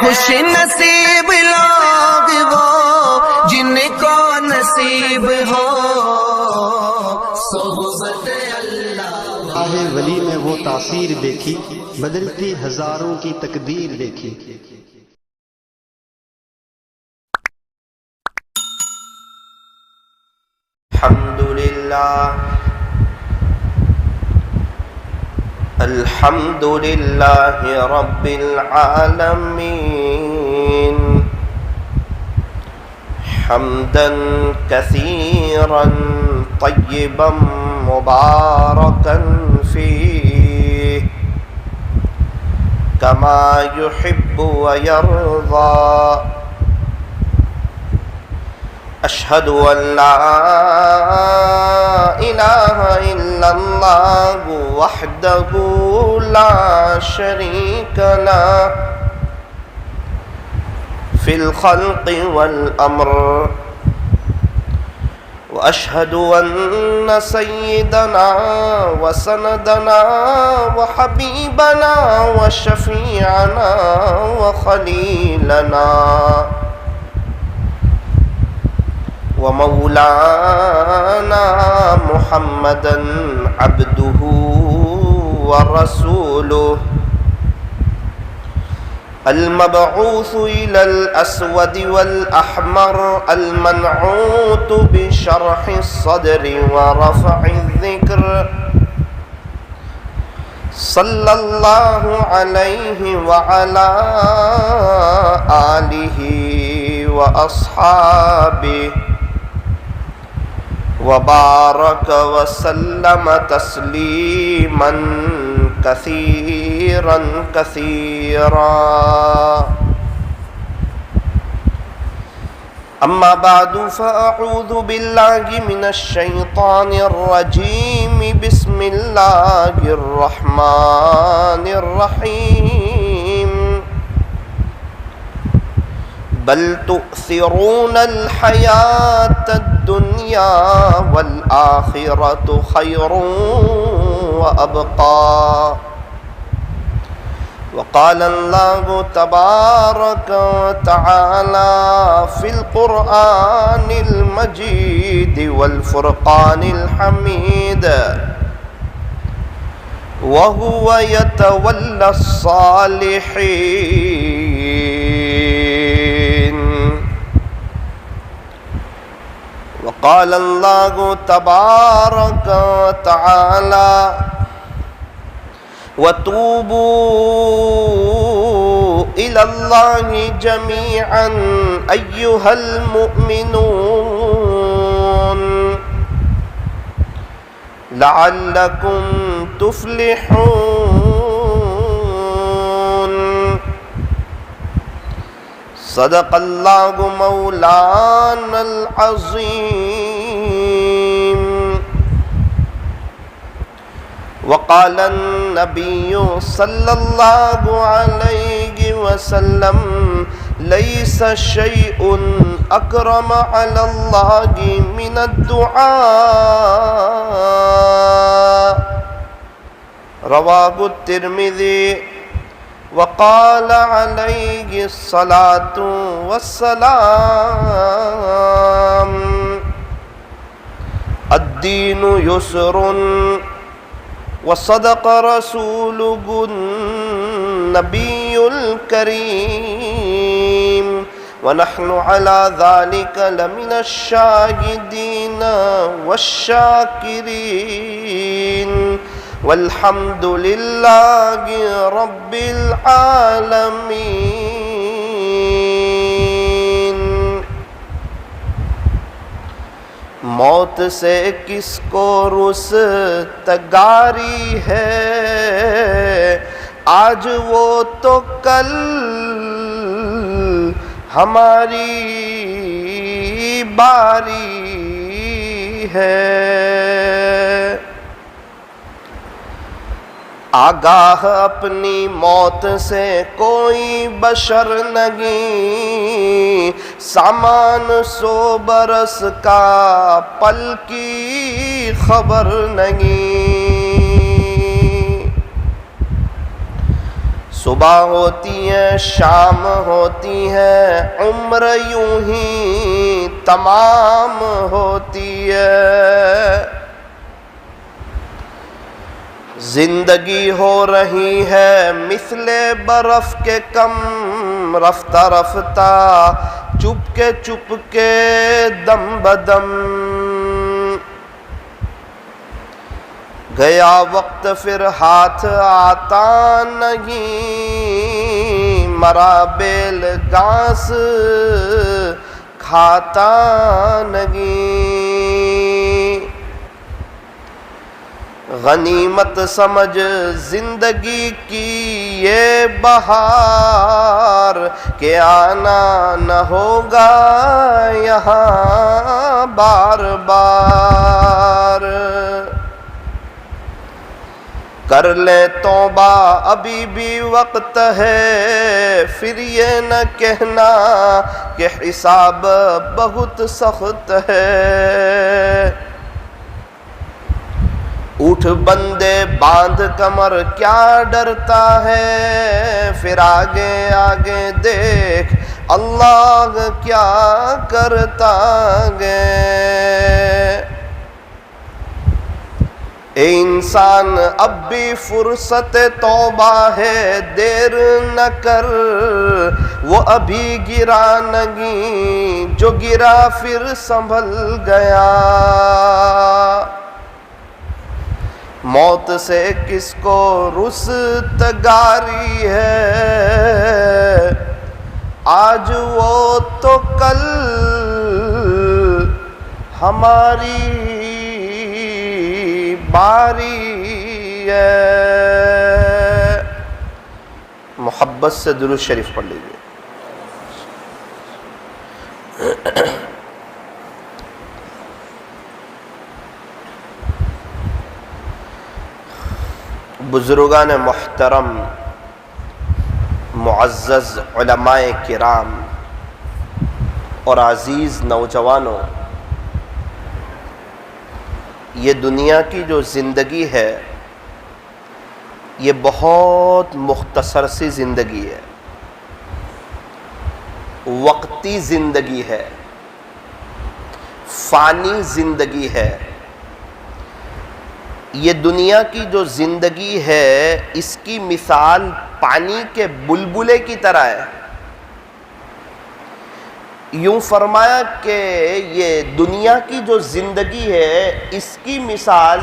خوش نصیب لوگ وہ جن کو نصیب ہو صحبت اللہ۔ راہ ولی میں وہ تاثیر دیکھی، بدلتی ہزاروں کی تقدیر دیکھی۔ الحمد لله رب العالمين حمدا كثيرا طيبا مباركا فيه كما يحب ويرضى أشهد أن لا إله إلا الله وحده لا شريك له في الخلق والأمر، وأشهد أن سيدنا وسندنا وحبيبنا وشفيعنا وخليلنا ومولانا محمدا عبده ورسوله المبعوث إلى الأسود والأحمر المنعوت بشرح الصدر ورفع الذكر، صلى الله عليه وعلى آله وأصحابه وبارك وسلم تسليما كثيرا كثيرا. أما بعد فأعوذ بالله من الشيطان الرجيم. بسم الله الرحمن الرحيم. بل تؤثرون الحياة الدنيا والآخرة خير وأبقى. وقال الله تبارك وتعالى في القرآن المجيد والفرقان الحميد: وهو يتولى الصالحين. وقال الله تبارك وتعالى: وتوبوا إلى الله جميعا أيها المؤمنون لعلكم تفلحون. صدق الله مولانا العظيم. وقال النبي صلى الله عليه وسلم: ليس شيء أكرم على الله من الدعاء. رواه الترمذي. وقال عليه الصلاة والسلام: الدين يسر. وصدق رسوله النبي الكريم. ونحن على ذلك لمن الشاهدين والشاكرين. والحمد لله رب العالمين. موت سے کس کو رستگاری ہے، آج وہ تو کل ہماری باری ہے. آگاہ اپنی موت سے کوئی بشر نہیں، سامان 100 برس کا پل کی خبر نہیں. صبح ہوتی ہے شام ہوتی ہے عمر یوں ہی تمام ہوتی ہے، زندگی ہو رہی ہے مثل برف کے کم رفتہ رفتہ، چپ کے دم بدم، گیا وقت پھر ہاتھ آتا نہیں، مرا بیل گھاس کھاتا نہیں، غنیمت سمجھ زندگی کی یہ بہار کہ آنا نہ ہوگا یہاں بار بار، کر لیں توبہ ابھی بھی وقت ہے، پھر یہ نہ کہنا کہ حساب بہت سخت ہے، اٹھ بندے باندھ کمر کیا ڈرتا ہے، پھر آگے آگے دیکھ اللہ کیا کرتا گے، اے انسان اب بھی فرصت توبہ ہے، دیر نہ کر، وہ ابھی گرا نہیں، جو گرا پھر سنبھل گیا، موت سے کس کو رستگاری ہے، آج وہ تو کل ہماری باری ہے۔ محبت سے درود شریف پڑھ لیجیے۔ بزرگان محترم، معزز علماء کرام اور عزیز نوجوانوں، یہ دنیا کی جو زندگی ہے یہ بہت مختصر سی زندگی ہے، وقتی زندگی ہے، فانی زندگی ہے۔ یہ دنیا کی جو زندگی ہے اس کی مثال پانی کے بلبلے کی طرح ہے۔ یوں فرمایا کہ یہ دنیا کی جو زندگی ہے اس کی مثال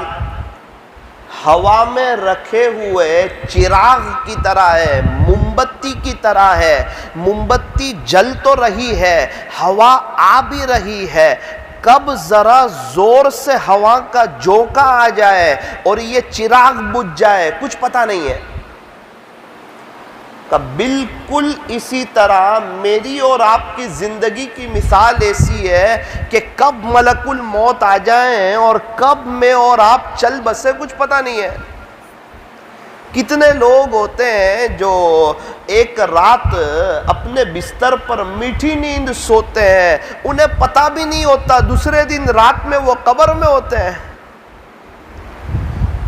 ہوا میں رکھے ہوئے چراغ کی طرح ہے، موم بتی کی طرح ہے۔ موم بتی جل تو رہی ہے، ہوا آ بھی رہی ہے، کب ذرا زور سے ہوا کا جھونکا آ جائے اور یہ چراغ بجھ جائے کچھ پتہ نہیں ہے۔ بالکل اسی طرح میری اور آپ کی زندگی کی مثال ایسی ہے کہ کب ملک الموت آ جائیں اور کب میں اور آپ چل بسے کچھ پتہ نہیں ہے۔ کتنے لوگ ہوتے ہیں جو ایک رات اپنے بستر پر میٹھی نیند سوتے ہیں، انہیں پتہ بھی نہیں ہوتا دوسرے دن رات میں وہ قبر میں ہوتے ہیں۔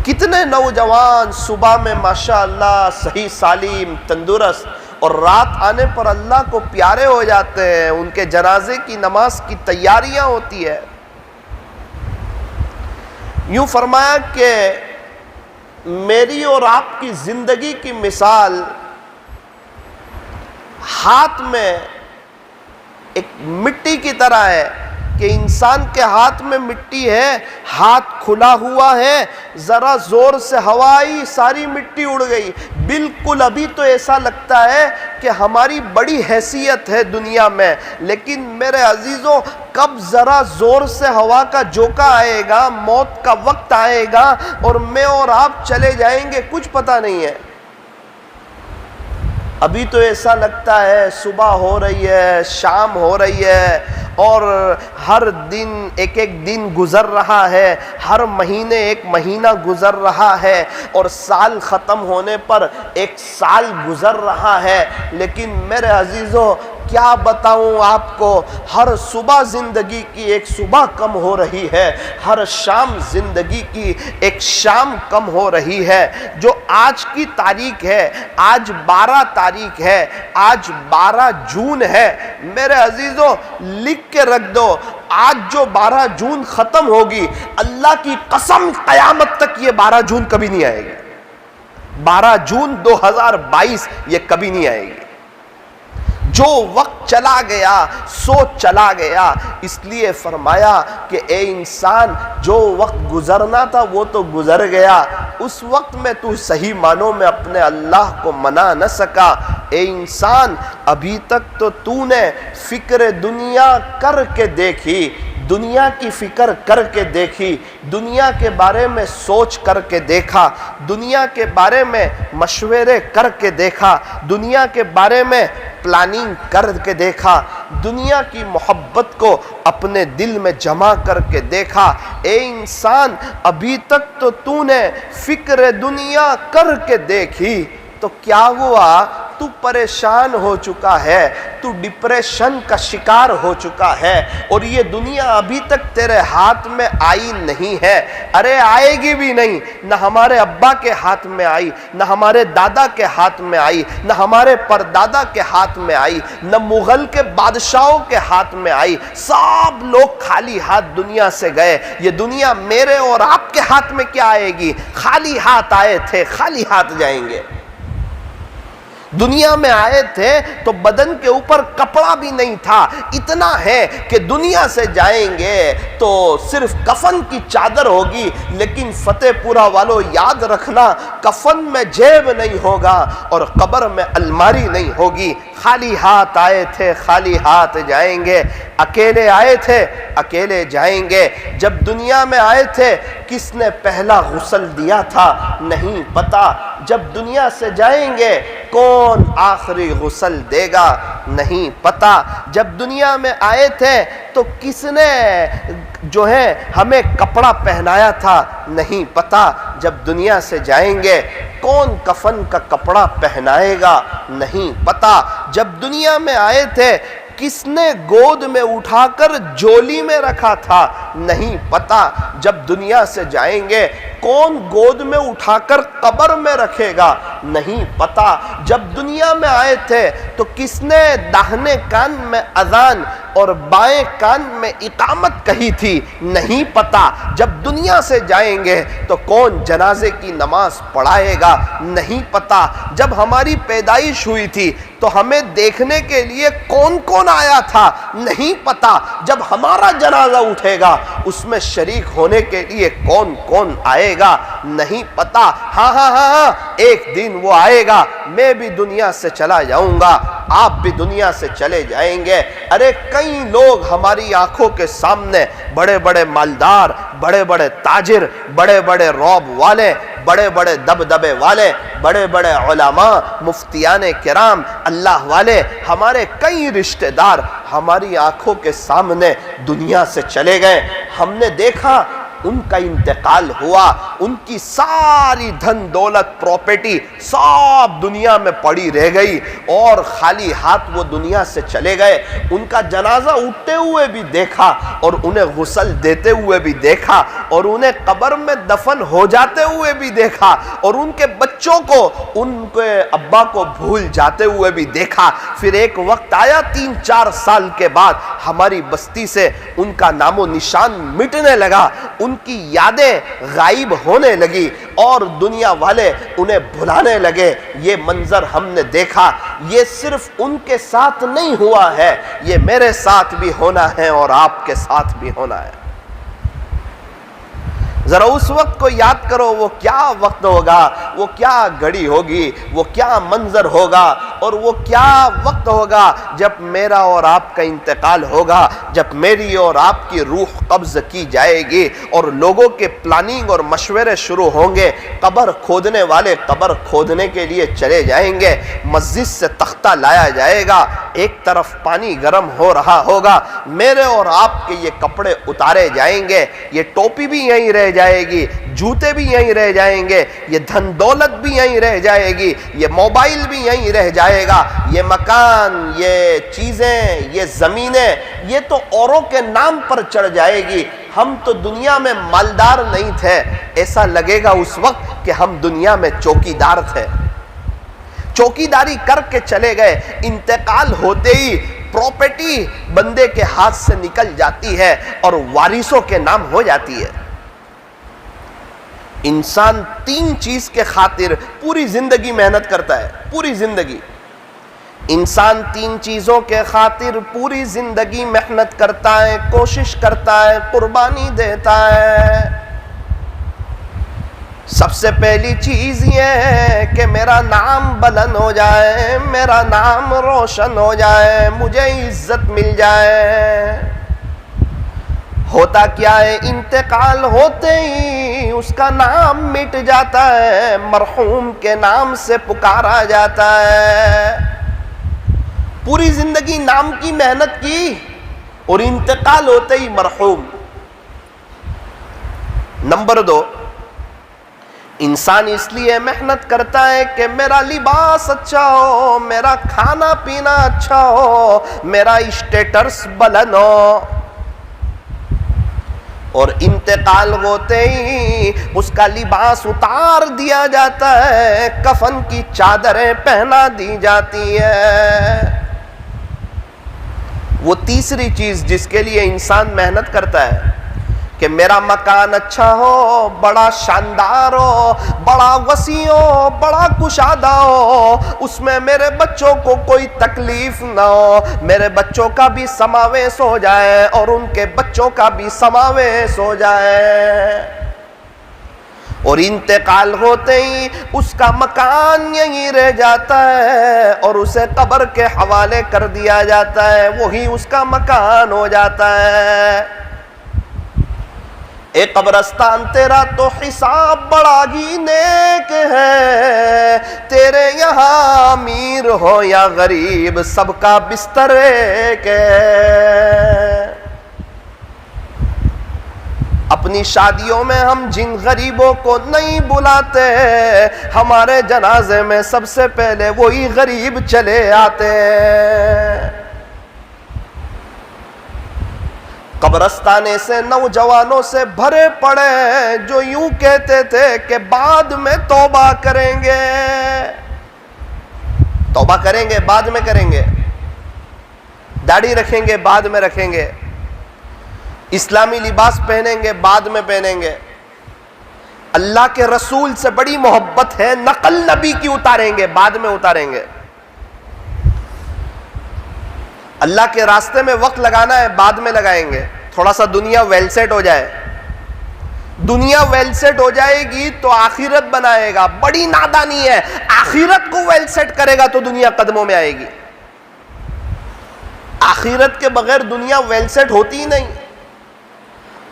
کتنے نوجوان صبح میں ماشاءاللہ صحیح سالم تندرست اور رات آنے پر اللہ کو پیارے ہو جاتے ہیں، ان کے جنازے کی نماز کی تیاریاں ہوتی ہے۔ یوں فرمایا کہ میری اور آپ کی زندگی کی مثال ہاتھ میں ایک مٹی کی طرح ہے کہ انسان کے ہاتھ میں مٹی ہے، ہاتھ کھلا ہوا ہے، ذرا زور سے ہوا آئی ساری مٹی اڑ گئی۔ بالکل ابھی تو ایسا لگتا ہے کہ ہماری بڑی حیثیت ہے دنیا میں، لیکن میرے عزیزوں کب ذرا زور سے ہوا کا جھونکا آئے گا، موت کا وقت آئے گا اور میں اور آپ چلے جائیں گے کچھ پتہ نہیں ہے۔ ابھی تو ایسا لگتا ہے صبح ہو رہی ہے، شام ہو رہی ہے اور ہر دن ایک ایک دن گزر رہا ہے، ہر مہینے ایک مہینہ گزر رہا ہے، اور سال ختم ہونے پر ایک سال گزر رہا ہے۔ لیکن میرے عزیزوں کیا بتاؤں آپ کو، ہر صبح زندگی کی ایک صبح کم ہو رہی ہے، ہر شام زندگی کی ایک شام کم ہو رہی ہے۔ جو آج کی تاریخ ہے، آج 12 تاریخ ہے، آج 12 جون ہے، میرے عزیزوں لکھ کے رکھ دو، آج جو 12 جون ختم ہوگی، اللہ کی قسم قیامت تک یہ 12 جون کبھی نہیں آئے گی۔ 12 جون 2022 یہ کبھی نہیں آئے گی۔ جو وقت چلا گیا سو چلا گیا، اس لیے فرمایا کہ اے انسان جو وقت گزرنا تھا وہ تو گزر گیا، اس وقت میں تو صحیح معنوں میں اپنے اللہ کو منا نہ سکا۔ اے انسان ابھی تک تو نے فکر دنیا کر کے دیکھی، دنیا کی فکر کر کے دیکھی، دنیا کے بارے میں سوچ کر کے دیکھا، دنیا کے بارے میں مشورے کر کے دیکھا، دنیا کے بارے میں پلاننگ کر کے دیکھا، دنیا کی محبت کو اپنے دل میں جمع کر کے دیکھا۔ اے انسان ابھی تک تو نے فکر دنیا کر کے دیکھی، تو کیا ہوا؟ تو پریشان ہو چکا ہے، تو ڈپریشن کا شکار ہو چکا ہے، اور یہ دنیا ابھی تک تیرے ہاتھ میں آئی نہیں ہے۔ ارے آئے گی بھی نہیں، نہ ہمارے ابا کے ہاتھ میں آئی، نہ ہمارے دادا کے ہاتھ میں آئی، نہ ہمارے پردادا کے ہاتھ میں آئی، نہ مغل کے بادشاہوں کے ہاتھ میں آئی۔ سب لوگ خالی ہاتھ دنیا سے گئے۔ یہ دنیا میرے اور آپ کے ہاتھ میں کیا آئے گی؟ خالی ہاتھ آئے تھے، خالی ہاتھ جائیں گے۔ دنیا میں آئے تھے تو بدن کے اوپر کپڑا بھی نہیں تھا، اتنا ہے کہ دنیا سے جائیں گے تو صرف کفن کی چادر ہوگی، لیکن فتح پورہ والوں یاد رکھنا، کفن میں جیب نہیں ہوگا اور قبر میں الماری نہیں ہوگی۔ خالی ہاتھ آئے تھے، خالی ہاتھ جائیں گے۔ اکیلے آئے تھے، اکیلے جائیں گے۔ جب دنیا میں آئے تھے کس نے پہلا غسل دیا تھا نہیں پتا، جب دنیا سے جائیں گے کون آخری غسل دے گا نہیں پتا۔ جب دنیا میں آئے تھے تو کس نے جو ہے ہمیں کپڑا پہنایا تھا نہیں پتا۔ جب دنیا سے جائیں گے کون کفن کا کپڑا پہنائے گا نہیں پتا۔ جب دنیا میں آئے تھے کس نے گود میں اٹھا کر جولی میں رکھا تھا نہیں پتا۔ جب دنیا سے جائیں گے کون گود میں اٹھا کر قبر میں رکھے گا نہیں پتا۔ جب دنیا میں آئے تھے تو کس نے داہنے کان میں اذان اور بائیں کان میں اقامت کہی تھی نہیں پتا۔ جب دنیا سے جائیں گے تو کون جنازے کی نماز پڑھائے گا نہیں پتا۔ جب ہماری پیدائش ہوئی تھی تو ہمیں دیکھنے کے لیے کون کون آیا تھا نہیں پتا۔ جب ہمارا جنازہ اٹھے گا اس میں شریک ہونے کے لیے کون کون آئے گا نہیں پتا۔ ہاں ہاں ہاں ہاں ایک دن وہ آئے گا، میں بھی دنیا سے چلا جاؤں گا، آپ بھی دنیا سے چلے جائیں گے۔ ارے کئی لوگ ہماری آنکھوں کے سامنے، بڑے بڑے مالدار، بڑے بڑے تاجر، بڑے بڑے روب والے، بڑے بڑے دبدبے والے، بڑے بڑے علماء، مفتیان کرام، اللہ والے، ہمارے کئی رشتہ دار ہماری آنکھوں کے سامنے دنیا سے چلے گئے۔ ہم نے دیکھا ان کا انتقال ہوا، ان کی ساری دھن دولت پراپرٹی سب دنیا میں پڑی رہ گئی اور خالی ہاتھ وہ دنیا سے چلے گئے۔ ان کا جنازہ اٹھتے ہوئے بھی دیکھا اور انہیں غسل دیتے ہوئے بھی دیکھا اور انہیں قبر میں دفن ہو جاتے ہوئے بھی دیکھا اور ان کے بچوں کو ان کے ابا کو بھول جاتے ہوئے بھی دیکھا۔ پھر ایک وقت آیا 3-4 سال کے بعد ہماری بستی سے ان کا نام و نشان مٹنے لگا، ان کی یادیں غائب ہونے لگی اور دنیا والے انہیں بھلانے لگے۔ یہ منظر ہم نے دیکھا۔ یہ صرف ان کے ساتھ نہیں ہوا ہے، یہ میرے ساتھ بھی ہونا ہے اور آپ کے ساتھ بھی ہونا ہے۔ ذرا اس وقت کو یاد کرو، وہ کیا وقت ہوگا، وہ کیا گھڑی ہوگی، وہ کیا منظر ہوگا اور وہ کیا وقت ہوگا جب میرا اور آپ کا انتقال ہوگا، جب میری اور آپ کی روح قبض کی جائے گی اور لوگوں کے پلاننگ اور مشورے شروع ہوں گے۔ قبر کھودنے والے قبر کھودنے کے لیے چلے جائیں گے، مسجد سے تختہ لایا جائے گا، ایک طرف پانی گرم ہو رہا ہوگا، میرے اور آپ کے یہ کپڑے اتارے جائیں گے، یہ ٹوپی بھی یہیں رہ جائے گی، جوتے بھی یہیں رہ جائیں گے، یہ دھن دولت بھی یہیں رہ جائے گی، یہ موبائل بھی یہیں رہ جائے گا، یہ مکان، یہ چیزیں، یہ زمینیں، یہ تو اوروں کے نام پر چڑھ جائے گی۔ ہم تو دنیا میں مالدار نہیں تھے، ایسا لگے گا اس وقت کہ ہم دنیا میں چوکیدار تھے، چوکیداری کر کے چلے گئے، انتقال ہوتے ہی پراپرٹی بندے کے ہاتھ سے نکل جاتی ہے اور وارثوں کے نام ہو جاتی ہے۔ انسان 3 چیز کے خاطر پوری زندگی محنت کرتا ہے، پوری زندگی انسان 3 چیزوں کے خاطر پوری زندگی محنت کرتا ہے، کوشش کرتا ہے، قربانی دیتا ہے۔ سب سے پہلی چیز یہ ہے کہ میرا نام بلند ہو جائے، میرا نام روشن ہو جائے، مجھے عزت مل جائے۔ ہوتا کیا ہے، انتقال ہوتے ہی اس کا نام مٹ جاتا ہے، مرحوم کے نام سے پکارا جاتا ہے۔ پوری زندگی نام کی محنت کی اور انتقال ہوتے ہی مرحوم۔ نمبر 2، انسان اس لیے محنت کرتا ہے کہ میرا لباس اچھا ہو، میرا کھانا پینا اچھا ہو، میرا اسٹیٹس بلند ہو، اور انتقال ہوتے ہی اس کا لباس اتار دیا جاتا ہے، کفن کی چادریں پہنا دی جاتی ہیں۔ وہ تیسری چیز جس کے لیے انسان محنت کرتا ہے کہ میرا مکان اچھا ہو، بڑا شاندار ہو، بڑا وسیع ہو، بڑا کشادہ ہو، اس میں میرے بچوں کو کوئی تکلیف نہ ہو، میرے بچوں کا بھی سماویش ہو جائے اور ان کے بچوں کا بھی سماویش ہو جائے۔ اور انتقال ہوتے ہی اس کا مکان یہیں رہ جاتا ہے اور اسے قبر کے حوالے کر دیا جاتا ہے، وہی اس کا مکان ہو جاتا ہے۔ اے قبرستان تیرا تو حساب بڑا ہی نیک ہے، تیرے یہاں امیر ہو یا غریب سب کا بستر ایک ہے۔ اپنی شادیوں میں ہم جن غریبوں کو نہیں بلاتے، ہمارے جنازے میں سب سے پہلے وہی غریب چلے آتے ہیں۔ قبرستان سے نوجوانوں سے بھرے پڑے جو یوں کہتے تھے کہ بعد میں توبہ کریں گے، توبہ کریں گے، بعد میں کریں گے، داڑھی رکھیں گے، بعد میں رکھیں گے، اسلامی لباس پہنیں گے، بعد میں پہنیں گے، اللہ کے رسول سے بڑی محبت ہے، نقل نبی کی اتاریں گے، بعد میں اتاریں گے، اللہ کے راستے میں وقت لگانا ہے، بعد میں لگائیں گے، تھوڑا سا دنیا ویل سیٹ ہو جائے، دنیا ویل سیٹ ہو جائے گی تو آخرت بنائے گا، بڑی نادانی ہے، آخرت کو ویل سیٹ کرے گا تو دنیا قدموں میں آئے گی، آخرت کے بغیر دنیا ویل سیٹ ہوتی ہی نہیں۔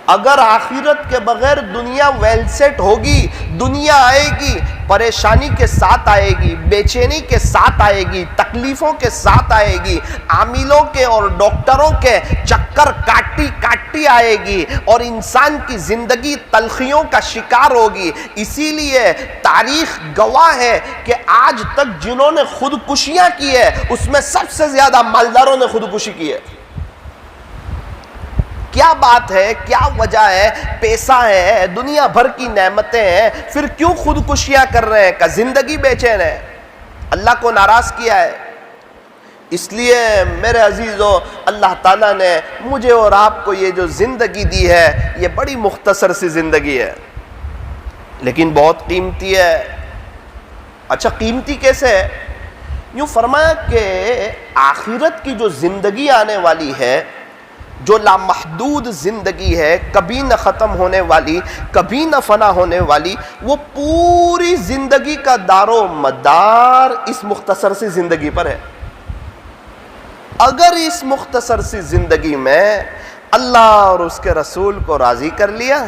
اگر آخرت کے بغیر دنیا ویل سیٹ ہوگی، دنیا آئے گی، پریشانی کے ساتھ آئے گی، بے چینی کے ساتھ آئے گی، تکلیفوں کے ساتھ آئے گی، عاملوں کے اور ڈاکٹروں کے چکر کاٹی آئے گی، اور انسان کی زندگی تلخیوں کا شکار ہوگی۔ اسی لیے تاریخ گواہ ہے کہ آج تک جنہوں نے خودکشیاں کی ہے اس میں سب سے زیادہ مالداروں نے خودکشی کی ہے۔ کیا بات ہے، کیا وجہ ہے؟ پیسہ ہے، دنیا بھر کی نعمتیں ہیں، پھر کیوں خودکشیاں کر رہے ہیں؟ کہ زندگی بے چین ہے، اللہ کو ناراض کیا ہے۔ اس لیے میرے عزیزو، اللہ تعالیٰ نے مجھے اور آپ کو یہ جو زندگی دی ہے یہ بڑی مختصر سی زندگی ہے، لیکن بہت قیمتی ہے۔ اچھا قیمتی کیسے ہے؟ یوں فرمایا کہ آخرت کی جو زندگی آنے والی ہے، جو لامحدود زندگی ہے، کبھی نہ ختم ہونے والی، کبھی نہ فنا ہونے والی، وہ پوری زندگی کا دار و مدار اس مختصر سی زندگی پر ہے۔ اگر اس مختصر سی زندگی میں اللہ اور اس کے رسول کو راضی کر لیا،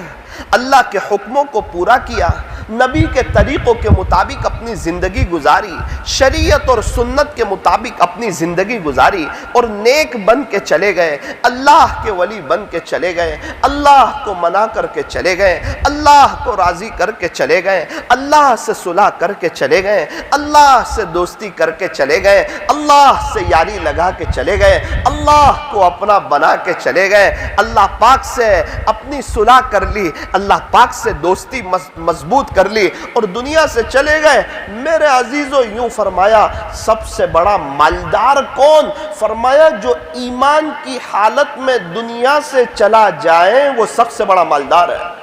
اللہ کے حکموں کو پورا کیا، نبی کے طریقوں کے مطابق اپنی زندگی گزاری، شریعت اور سنت کے مطابق اپنی زندگی گزاری اور نیک بن کے چلے گئے، اللہ کے ولی بن کے چلے گئے، اللہ کو منا کر کے چلے گئے، اللہ کو راضی کر کے چلے گئے، اللہ سے صلح کر کے چلے گئے، اللہ سے دوستی کر کے چلے گئے، اللہ سے یاری لگا کے چلے گئے، اللہ کو اپنا بنا کے چلے گئے، اللہ پاک سے اپنی صلح کر لی، اللہ پاک سے دوستی مضبوط کر لی اور دنیا سے چلے گئے۔ میرے عزیزو، یوں فرمایا سب سے بڑا مالدار کون؟ فرمایا جو ایمان کی حالت میں دنیا سے چلا جائے وہ سب سے بڑا مالدار ہے۔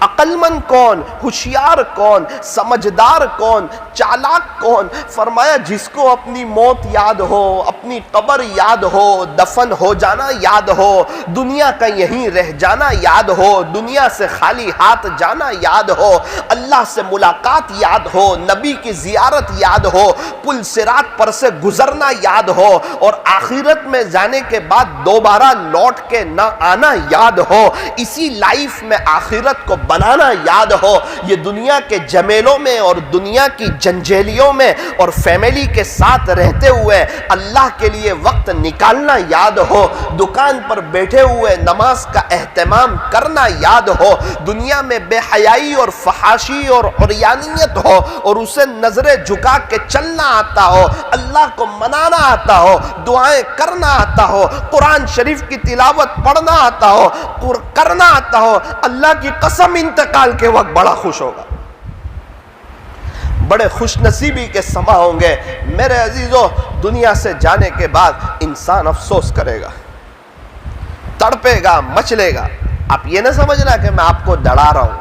عقل مند کون؟ ہوشیار کون؟ سمجھدار کون؟ چالاک کون؟ فرمایا جس کو اپنی موت یاد ہو، اپنی قبر یاد ہو، دفن ہو جانا یاد ہو، دنیا کا یہیں رہ جانا یاد ہو، دنیا سے خالی ہاتھ جانا یاد ہو، اللہ سے ملاقات یاد ہو، نبی کی زیارت یاد ہو، پل صراط پر سے گزرنا یاد ہو اور آخرت میں جانے کے بعد دوبارہ لوٹ کے نہ آنا یاد ہو، اسی لائف میں آخرت کو بنانا یاد ہو، یہ دنیا کے جمیلوں میں اور دنیا کی جنجیلیوں میں اور فیملی کے ساتھ رہتے ہوئے اللہ کے لیے وقت نکالنا یاد ہو، دکان پر بیٹھے ہوئے نماز کا اہتمام کرنا یاد ہو، دنیا میں بے حیائی اور فحاشی اور عریانیت ہو اور اسے نظریں جھکا کے چلنا آتا ہو، اللہ کو منانا آتا ہو، دعائیں کرنا آتا ہو، قرآن شریف کی تلاوت پڑھنا آتا ہو، کرنا آتا ہو، اللہ کی قسم انتقال کے وقت بڑا خوش ہوگا، بڑے خوش نصیبی کے سما ہوں گے۔ میرے عزیزو، دنیا سے جانے کے بعد انسان افسوس کرے گا، تڑپے گا، مچلے گا۔ آپ یہ نہ سمجھنا کہ میں آپ کو ڈرا رہا ہوں،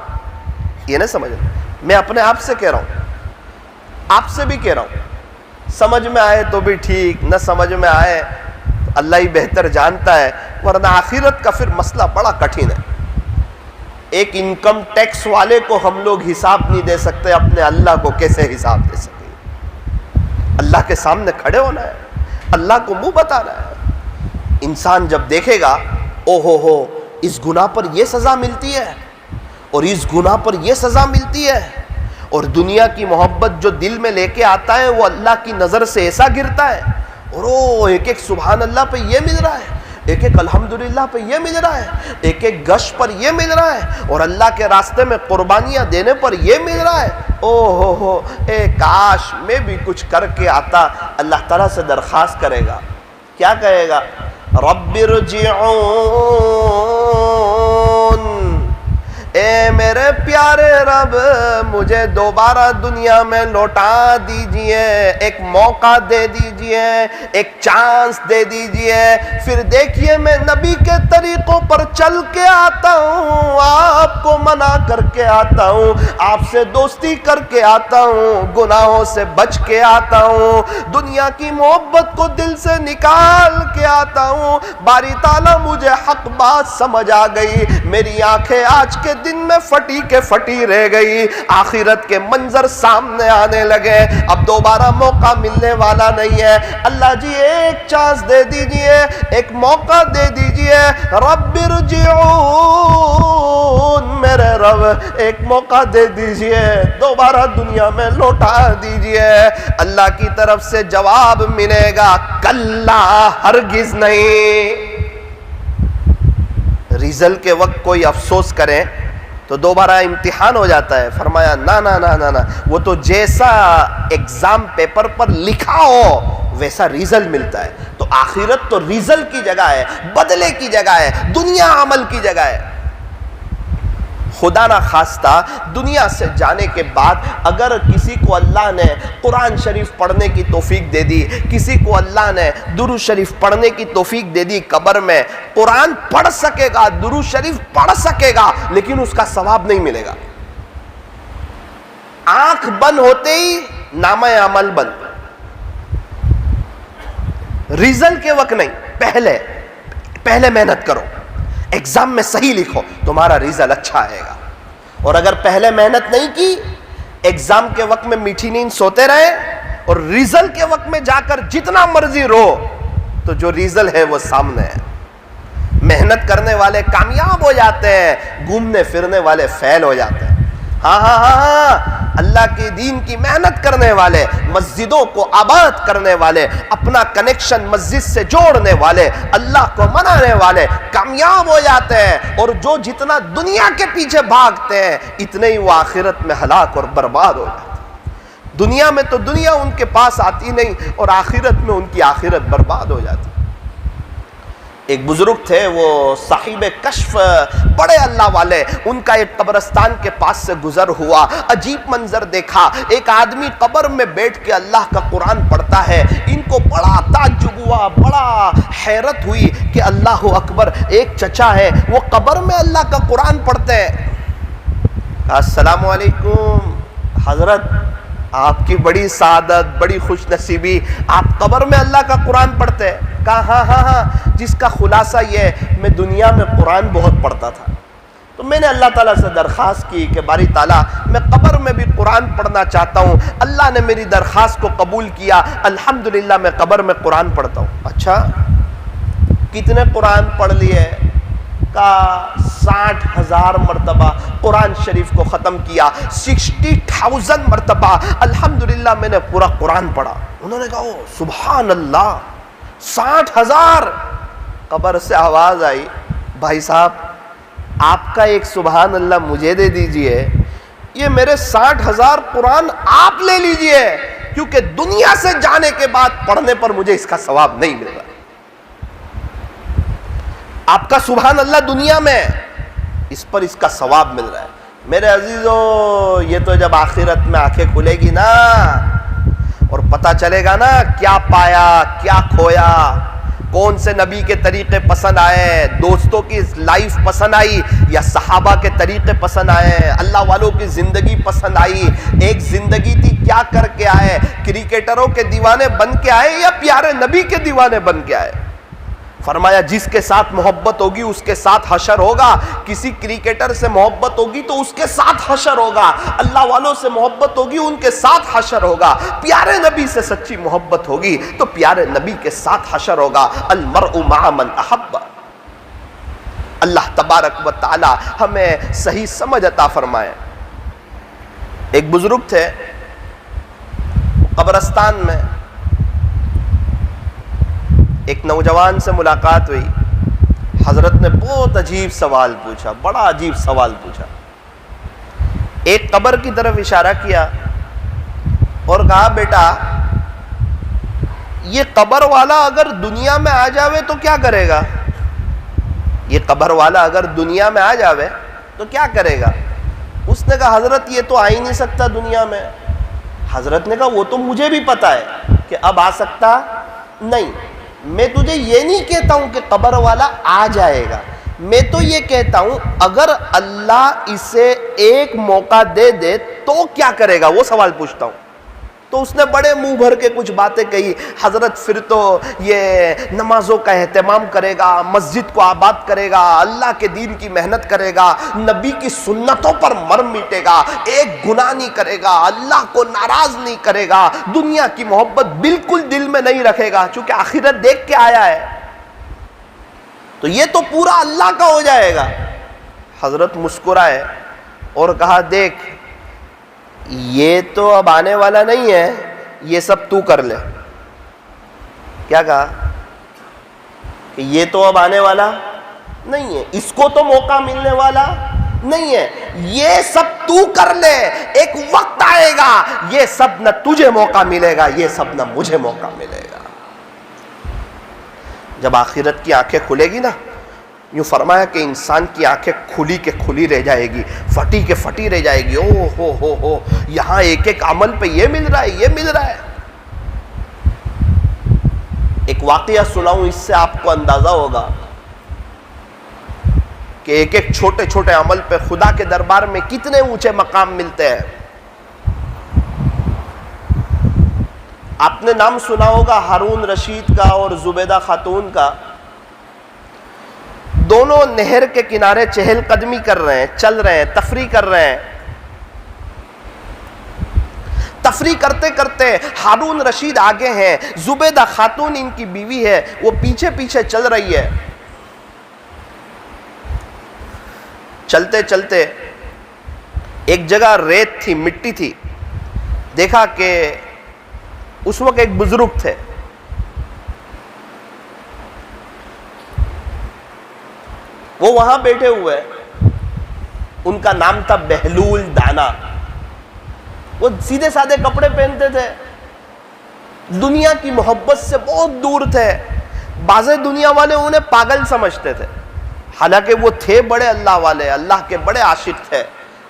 یہ نہ سمجھنا، میں اپنے آپ سے کہہ رہا ہوں، آپ سے بھی کہہ رہا ہوں۔ سمجھ میں آئے تو بھی ٹھیک، نہ سمجھ میں آئے اللہ ہی بہتر جانتا ہے، ورنہ آخرت کا پھر مسئلہ بڑا کٹھن ہے۔ ایک انکم ٹیکس والے کو ہم لوگ حساب نہیں دے سکتے، اپنے اللہ کو کیسے حساب دے سکیں؟ اللہ کے سامنے کھڑے ہونا ہے، اللہ کو منہ بتانا ہے۔ انسان جب دیکھے گا او ہو اس گناہ پر یہ سزا ملتی ہے اور اس گناہ پر یہ سزا ملتی ہے، اور دنیا کی محبت جو دل میں لے کے آتا ہے وہ اللہ کی نظر سے ایسا گرتا ہے، اور وہ ایک ایک سبحان اللہ پہ یہ مل رہا ہے، ایک ایک الحمدللہ پہ یہ مل رہا ہے، ایک ایک گشت پر یہ مل رہا ہے، اور اللہ کے راستے میں قربانیاں دینے پر یہ مل رہا ہے۔ او ہو اے کاش میں بھی کچھ کر کے آتا۔ اللہ تعالیٰ سے درخواست کرے گا، کیا کہے گا؟ رب ارجعون، اے میرے پیارے رب مجھے دوبارہ دنیا میں لوٹا دیجئے، ایک موقع دے دیجئے، ایک چانس دے دیجئے، پھر دیکھیے میں نبی کے طریقوں پر چل کے آتا ہوں، آپ کو منع کر کے آتا ہوں، آپ سے دوستی کر کے آتا ہوں، گناہوں سے بچ کے آتا ہوں، دنیا کی محبت کو دل سے نکال کے آتا ہوں۔ باری تعالیٰ مجھے حق بات سمجھ آ گئی، میری آنکھیں آج کے دن میں پھٹی کے پھٹی رہ گئی، آخرت کے منظر سامنے آنے لگے، اب دوبارہ موقع ملنے والا نہیں ہے۔ اللہ جی ایک چانس دے دیجئے، ایک موقع دے دیجئے، رب ارجعون، میرے رب ایک موقع دے دیجئے، دوبارہ دنیا میں لوٹا دیجئے۔ اللہ کی طرف سے جواب ملے گا، کلا ہرگز نہیں۔ ریزلٹ کے وقت کوئی افسوس کرے تو دوبارہ امتحان ہو جاتا ہے، فرمایا نا نا نا نا نا، وہ تو جیسا ایگزام پیپر پر لکھا ہو ویسا ریزلٹ ملتا ہے۔ تو آخرت تو ریزلٹ کی جگہ ہے، بدلے کی جگہ ہے، دنیا عمل کی جگہ ہے۔ خدا نہ خواستہ دنیا سے جانے کے بعد اگر کسی کو اللہ نے قرآن شریف پڑھنے کی توفیق دے دی، کسی کو اللہ نے درود شریف پڑھنے کی توفیق دے دی، قبر میں قرآن پڑھ سکے گا، درود شریف پڑھ سکے گا، لیکن اس کا ثواب نہیں ملے گا۔ آنکھ بند ہوتے ہی نامہ عمل بند، ریزلٹ کے وقت نہیں، پہلے محنت کرو، ایگزام میں صحیح لکھو، تمہارا ریزلٹ اچھا آئے گا۔ اور اگر پہلے محنت نہیں کی، ایگزام کے وقت میں میٹھی نیند سوتے رہے اور ریزلٹ کے وقت میں جا کر جتنا مرضی رو، تو جو ریزلٹ ہے وہ سامنے ہے۔ محنت کرنے والے کامیاب ہو جاتے ہیں، گھومنے پھرنے والے فیل ہو جاتے ہیں۔ ہاں ہاں ہاں ہاں، اللہ کے دین کی محنت کرنے والے، مسجدوں کو آباد کرنے والے، اپنا کنیکشن مسجد سے جوڑنے والے، اللہ کو منانے والے کامیاب ہو جاتے ہیں، اور جو جتنا دنیا کے پیچھے بھاگتے ہیں اتنے ہی وہ آخرت میں ہلاک اور برباد ہو جاتے ہیں۔ دنیا میں تو دنیا ان کے پاس آتی نہیں، اور آخرت میں ان کی آخرت برباد ہو جاتی۔ ایک بزرگ تھے، وہ صاحب کشف، بڑے اللہ والے، ان کا ایک قبرستان کے پاس سے گزر ہوا، عجیب منظر دیکھا، ایک آدمی قبر میں بیٹھ کے اللہ کا قرآن پڑھتا ہے۔ ان کو بڑا تعجب ہوا، بڑا حیرت ہوئی کہ اللہ اکبر، ایک چچا ہے وہ قبر میں اللہ کا قرآن پڑھتے ہیں۔ السلام علیکم حضرت، آپ کی بڑی سعادت، بڑی خوش نصیبی، آپ قبر میں اللہ کا قرآن پڑھتے ہیں؟ کہا ہاں ہاں ہاں، جس کا خلاصہ یہ ہے میں دنیا میں قرآن بہت پڑھتا تھا، تو میں نے اللہ تعالیٰ سے درخواست کی کہ باری تعالیٰ میں قبر میں بھی قرآن پڑھنا چاہتا ہوں، اللہ نے میری درخواست کو قبول کیا، الحمدللہ میں قبر میں قرآن پڑھتا ہوں۔ اچھا کتنے قرآن پڑھ لیے؟ کا 60,000 مرتبہ قرآن شریف کو ختم کیا، 60,000 مرتبہ الحمدللہ میں نے پورا قرآن پڑھا۔ انہوں نے کہا او سبحان اللہ، 60,000۔ قبر سے آواز آئی، بھائی صاحب آپ کا ایک سبحان اللہ مجھے دے دیجئے، یہ میرے 60,000 قرآن آپ لے لیجئے، کیونکہ دنیا سے جانے کے بعد پڑھنے پر مجھے اس کا ثواب نہیں مل رہا۔ آپ کا سبحان اللہ دنیا میں، اس پر اس کا ثواب مل رہا ہے۔ میرے عزیزو، یہ تو جب آخرت میں آنکھیں کھلے گی نا اور پتہ چلے گا نا کیا پایا کیا کھویا، کون سے نبی کے طریقے پسند آئے، دوستوں کی لائف پسند آئی یا صحابہ کے طریقے پسند آئے، اللہ والوں کی زندگی پسند آئی، ایک زندگی تھی کیا کر کے آئے، کرکٹروں کے دیوانے بن کے آئے یا پیارے نبی کے دیوانے بن کے آئے۔ فرمایا جس کے ساتھ محبت ہوگی اس کے ساتھ حشر ہوگا، کسی کرکٹر سے محبت ہوگی تو اس کے ساتھ حشر ہوگا، اللہ والوں سے محبت ہوگی ان کے ساتھ حشر ہوگا، پیارے نبی سے سچی محبت ہوگی تو پیارے نبی کے ساتھ حشر ہوگا۔ المرء مع من احب۔ اللہ تبارک و تعالی ہمیں صحیح سمجھ عطا فرمائے۔ ایک بزرگ تھے، قبرستان میں ایک نوجوان سے ملاقات ہوئی، حضرت نے بہت عجیب سوال پوچھا، بڑا عجیب سوال پوچھا۔ ایک قبر کی طرف اشارہ کیا اور کہا بیٹا یہ قبر والا اگر دنیا میں آ جاوے تو کیا کرے گا؟ یہ قبر والا اگر دنیا میں آ جاوے تو کیا کرے گا؟ اس نے کہا حضرت یہ تو آ ہی نہیں سکتا دنیا میں۔ حضرت نے کہا وہ تو مجھے بھی پتا ہے کہ اب آ سکتا نہیں، میں تجھے یہ نہیں کہتا ہوں کہ قبر والا آ جائے گا، میں تو یہ کہتا ہوں اگر اللہ اسے ایک موقع دے دے تو کیا کرے گا، وہ سوال پوچھتا ہوں۔ تو اس نے بڑے منہ بھر کے کچھ باتیں کہی، حضرت پھر تو یہ نمازوں کا اہتمام کرے گا، مسجد کو آباد کرے گا، اللہ کے دین کی محنت کرے گا، نبی کی سنتوں پر مر مٹے گا، ایک گناہ نہیں کرے گا، اللہ کو ناراض نہیں کرے گا، دنیا کی محبت بالکل دل میں نہیں رکھے گا، چونکہ آخرت دیکھ کے آیا ہے تو یہ تو پورا اللہ کا ہو جائے گا۔ حضرت مسکرائے اور کہا دیکھ یہ تو اب آنے والا نہیں ہے، یہ سب تو کر لے۔ کیا کہا؟ کہ یہ تو اب آنے والا نہیں ہے، اس کو تو موقع ملنے والا نہیں ہے، یہ سب تو کر لے، ایک وقت آئے گا یہ سب نہ تجھے موقع ملے گا، یہ سب نہ مجھے موقع ملے گا۔ جب آخرت کی آنکھیں کھلے گی نا، یوں فرمایا کہ انسان کی آنکھیں کھلی کے کھلی رہ جائے گی، پھٹی کے پھٹی رہ جائے گی، او ہو یہاں ایک ایک عمل پہ یہ مل رہا ہے، یہ مل رہا ہے۔ ایک واقعہ سناؤں، اس سے آپ کو اندازہ ہوگا کہ ایک ایک چھوٹے چھوٹے عمل پہ خدا کے دربار میں کتنے اونچے مقام ملتے ہیں۔ آپ نے نام سنا ہوگا ہارون رشید کا اور زبیدہ خاتون کا۔ دونوں نہر کے کنارے چہل قدمی کر رہے ہیں، چل رہے ہیں، تفریح کر رہے ہیں۔ تفریح کرتے کرتے ہارون رشید آگے ہیں، زبیدہ خاتون ان کی بیوی ہے، وہ پیچھے پیچھے چل رہی ہے۔ چلتے چلتے ایک جگہ ریت تھی، مٹی تھی. دیکھا کہ اس وقت ایک بزرگ تھے، وہ وہاں بیٹھے ہوئے، ان کا نام تھا بہلول دانا. وہ سیدھے سادے کپڑے پہنتے تھے، دنیا کی محبت سے بہت دور تھے. بعض دنیا والے انہیں پاگل سمجھتے تھے، حالانکہ وہ تھے بڑے اللہ والے، اللہ کے بڑے عاشق تھے،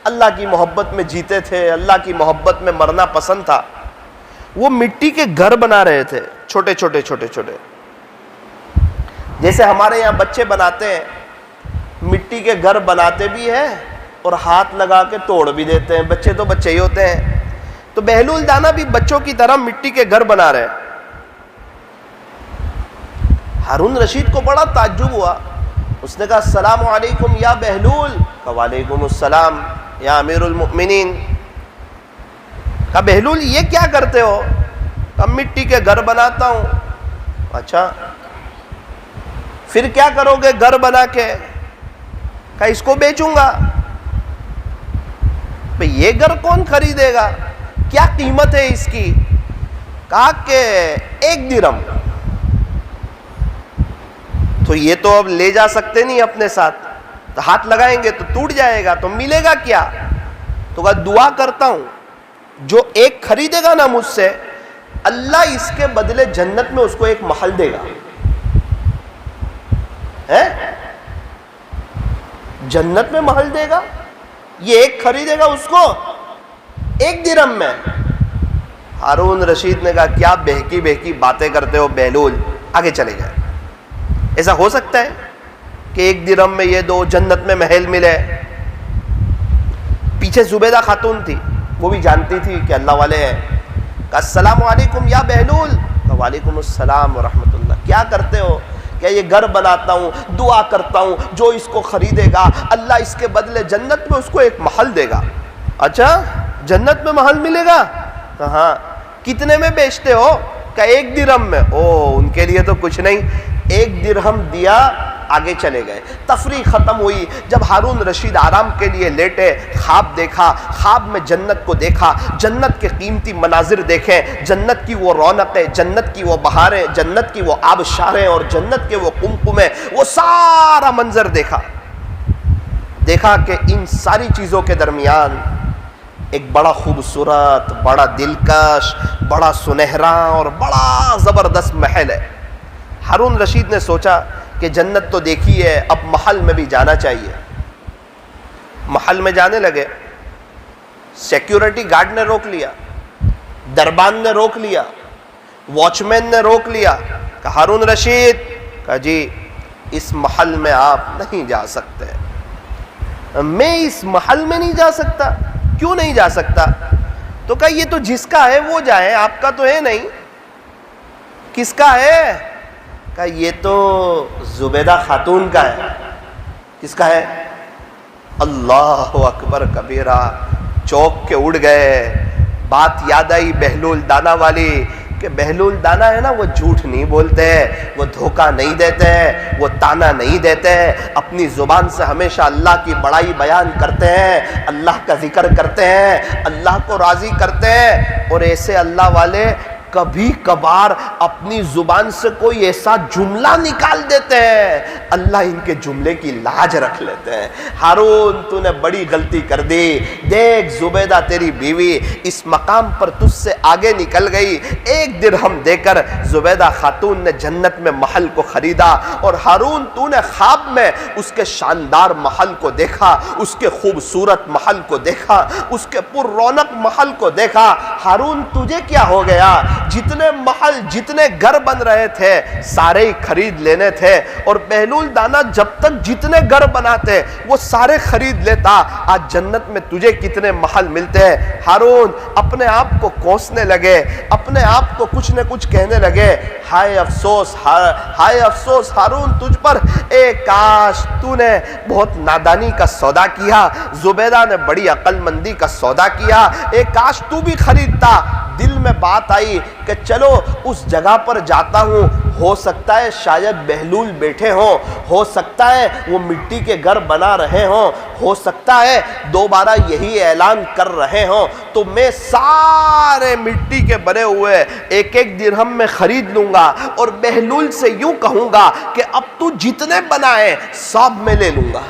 اللہ کی محبت میں جیتے تھے، اللہ کی محبت میں مرنا پسند تھا. وہ مٹی کے گھر بنا رہے تھے، چھوٹے چھوٹے چھوٹے چھوٹے، جیسے ہمارے یہاں بچے بناتے ہیں. مٹی کے گھر بناتے بھی ہیں اور ہاتھ لگا کے توڑ بھی دیتے ہیں، بچے تو بچے ہی ہوتے ہیں. تو بہلول دانا بھی بچوں کی طرح مٹی کے گھر بنا رہے ہیں. ہارون رشید کو بڑا تعجب ہوا. اس نے کہا السلام علیکم یا بہلول. کہا وعلیکم السلام یا امیر المؤمنین. کہا بہلول یہ کیا کرتے ہو؟ کہا مٹی کے گھر بناتا ہوں. اچھا پھر کیا کرو گے گھر بنا کے؟ کہا اس کو بیچوں گا. بھئی یہ گھر کون خریدے گا؟ کیا قیمت ہے اس کی؟ کہا کہ 1 درہم. تو یہ تو اب لے جا سکتے نہیں اپنے ساتھ، تو ہاتھ لگائیں گے تو ٹوٹ جائے گا، تو ملے گا کیا؟ تو کہا دعا کرتا ہوں جو ایک خریدے گا نا مجھ سے، اللہ اس کے بدلے جنت میں اس کو ایک محل دے گا. جنت میں محل دے گا، یہ ایک خریدے گا اس کو 1 درہم میں. ہارون رشید نے کہا کیا بہکی بہکی باتیں کرتے ہو بہلول، آگے چلے جائے. ایسا ہو سکتا ہے کہ 1 درہم میں یہ دو، جنت میں محل ملے؟ پیچھے زبیدہ خاتون تھی، وہ بھی جانتی تھی کہ اللہ والے ہیں. کہا السلام علیکم یا بہلول. کہا وعلیکم السلام ورحمۃ اللہ. کیا کرتے ہو؟ کہ یہ گھر بناتا ہوں، دعا کرتا ہوں جو اس کو خریدے گا اللہ اس کے بدلے جنت میں اس کو ایک محل دے گا. اچھا جنت میں محل ملے گا؟ ہاں. کتنے میں بیچتے ہو؟ کہ 1 درہم میں. او ان کے لیے تو کچھ نہیں. 1 درہم دیا، آگے چلے گئے. تفریح ختم ہوئی. جب ہارون رشید آرام کے لیے لیٹے، خواب دیکھا. خواب میں جنت کو دیکھا، جنت کے قیمتی مناظر دیکھیں، جنت کی وہ رونقیں، جنت کی وہ بہاریں، جنت کی وہ آبشاریں اور جنت کے وہ قمقمیں، وہ سارا منظر دیکھا. دیکھا کہ ان ساری چیزوں کے درمیان ایک بڑا خوبصورت، بڑا دلکش، بڑا سنہرا اور بڑا زبردست محل ہے. ہارون رشید نے سوچا کہ جنت تو دیکھی ہے، اب محل میں بھی جانا چاہیے. محل میں جانے لگے. سیکیورٹی گارڈ نے روک لیا، دربان نے روک لیا، واچ مین نے روک لیا. کہا ہارون رشید. کہا جی اس محل میں آپ نہیں جا سکتے. میں اس محل میں نہیں جا سکتا. کیوں نہیں جا سکتا؟ تو کہا یہ تو جس کا ہے وہ جائے، آپ کا تو ہے نہیں. کس کا ہے؟ کہا یہ تو زبیدہ خاتون کا ہے. کس کا ہے؟ اللہ اکبر کبیرہ. چوک کے اڑ گئے. بات یاد آئی بہلول دانا والی کہ بہلول دانا ہے نا، وہ جھوٹ نہیں بولتے، وہ دھوکہ نہیں دیتے، وہ تانا نہیں دیتے. اپنی زبان سے ہمیشہ اللہ کی بڑائی بیان کرتے ہیں، اللہ کا ذکر کرتے ہیں، اللہ کو راضی کرتے ہیں. اور ایسے اللہ والے کبھی کبھار اپنی زبان سے کوئی ایسا جملہ نکال دیتے ہیں، اللہ ان کے جملے کی لاج رکھ لیتے ہیں. ہارون تو نے بڑی غلطی کر دی. دیکھ زبیدہ تیری بیوی اس مقام پر تجھ سے آگے نکل گئی. 1 درہم دے کر زبیدہ خاتون نے جنت میں محل کو خریدا. اور ہارون تو نے خواب میں اس کے شاندار محل کو دیکھا، اس کے خوبصورت محل کو دیکھا، اس کے پر رونق محل کو دیکھا. ہارون تجھے کیا ہو گیا؟ جتنے محل، جتنے گھر بن رہے تھے سارے ہی خرید لینے تھے. اور بہلول دانا جب تک جتنے گھر بناتے وہ سارے خرید لیتا. آج جنت میں تجھے کتنے محل ملتے ہیں. ہارون اپنے آپ کو کوسنے لگے، اپنے آپ کو کچھ نہ کچھ کہنے لگے. ہائے افسوس، ہائے افسوس ہارون تجھ پر. اے کاش تو نے بہت نادانی کا سودا کیا، زبیدہ نے بڑی عقل مندی کا سودا کیا. اے کاش تو بھی خریدتا. دل میں بات آئی کہ چلو اس جگہ پر جاتا ہوں، ہو سکتا ہے شاید بہلول بیٹھے ہوں، ہو سکتا ہے وہ مٹی کے گھر بنا رہے ہوں، ہو سکتا ہے دوبارہ یہی اعلان کر رہے ہوں، تو میں سارے مٹی کے بنے ہوئے ایک ایک درہم میں خرید لوں گا اور بہلول سے یوں کہوں گا کہ اب تو جتنے بنائے سب میں لے لوں گا،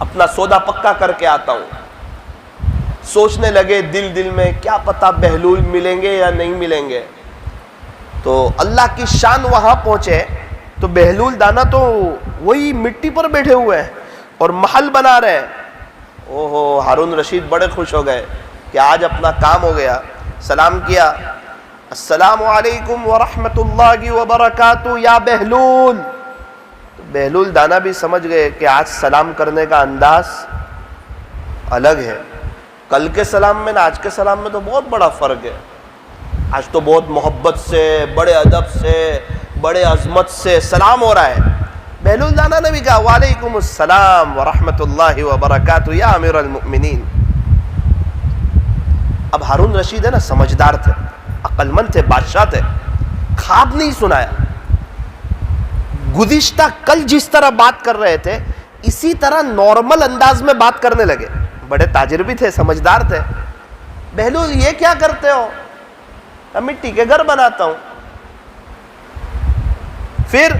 اپنا سودا پکا کر کے آتا ہوں۔ سوچنے لگے دل میں کیا پتا بہلول ملیں گے یا نہیں ملیں گے، تو اللہ کی شان وہاں پہنچے تو بہلول دانا تو وہی مٹی پر بیٹھے ہوئے ہیں اور محل بنا رہے ہیں۔ اوہو، ہارون رشید بڑے خوش ہو گئے کہ آج اپنا کام ہو گیا۔ سلام کیا، السلام علیکم ورحمۃ اللہ وبرکاتہ یا بہلول۔ تو بہلول دانا بھی سمجھ گئے کہ آج سلام کرنے کا انداز الگ ہے، کل کے سلام میں آج کے سلام میں تو بہت بڑا فرق ہے۔ آج تو بہت محبت سے، بڑے ادب سے، بڑے عظمت سے سلام ہو رہا ہے۔ بہلول دانا نے بھی کہا وعلیکم السلام ورحمۃ اللہ وبرکاتہ یا امیر المؤمنین۔ اب ہارون رشید ہے نا، سمجھدار تھے، عقل مند تھے، بادشاہ تھے، خواب نہیں سنایا۔ گزشتہ کل جس طرح بات کر رہے تھے اسی طرح نارمل انداز میں بات کرنے لگے۔ بڑے تاجر بھی تھے، سمجھدار تھے۔ بہلول یہ کیا کرتے ہو؟ میں مٹی کے گھر بناتا ہوں۔ پھر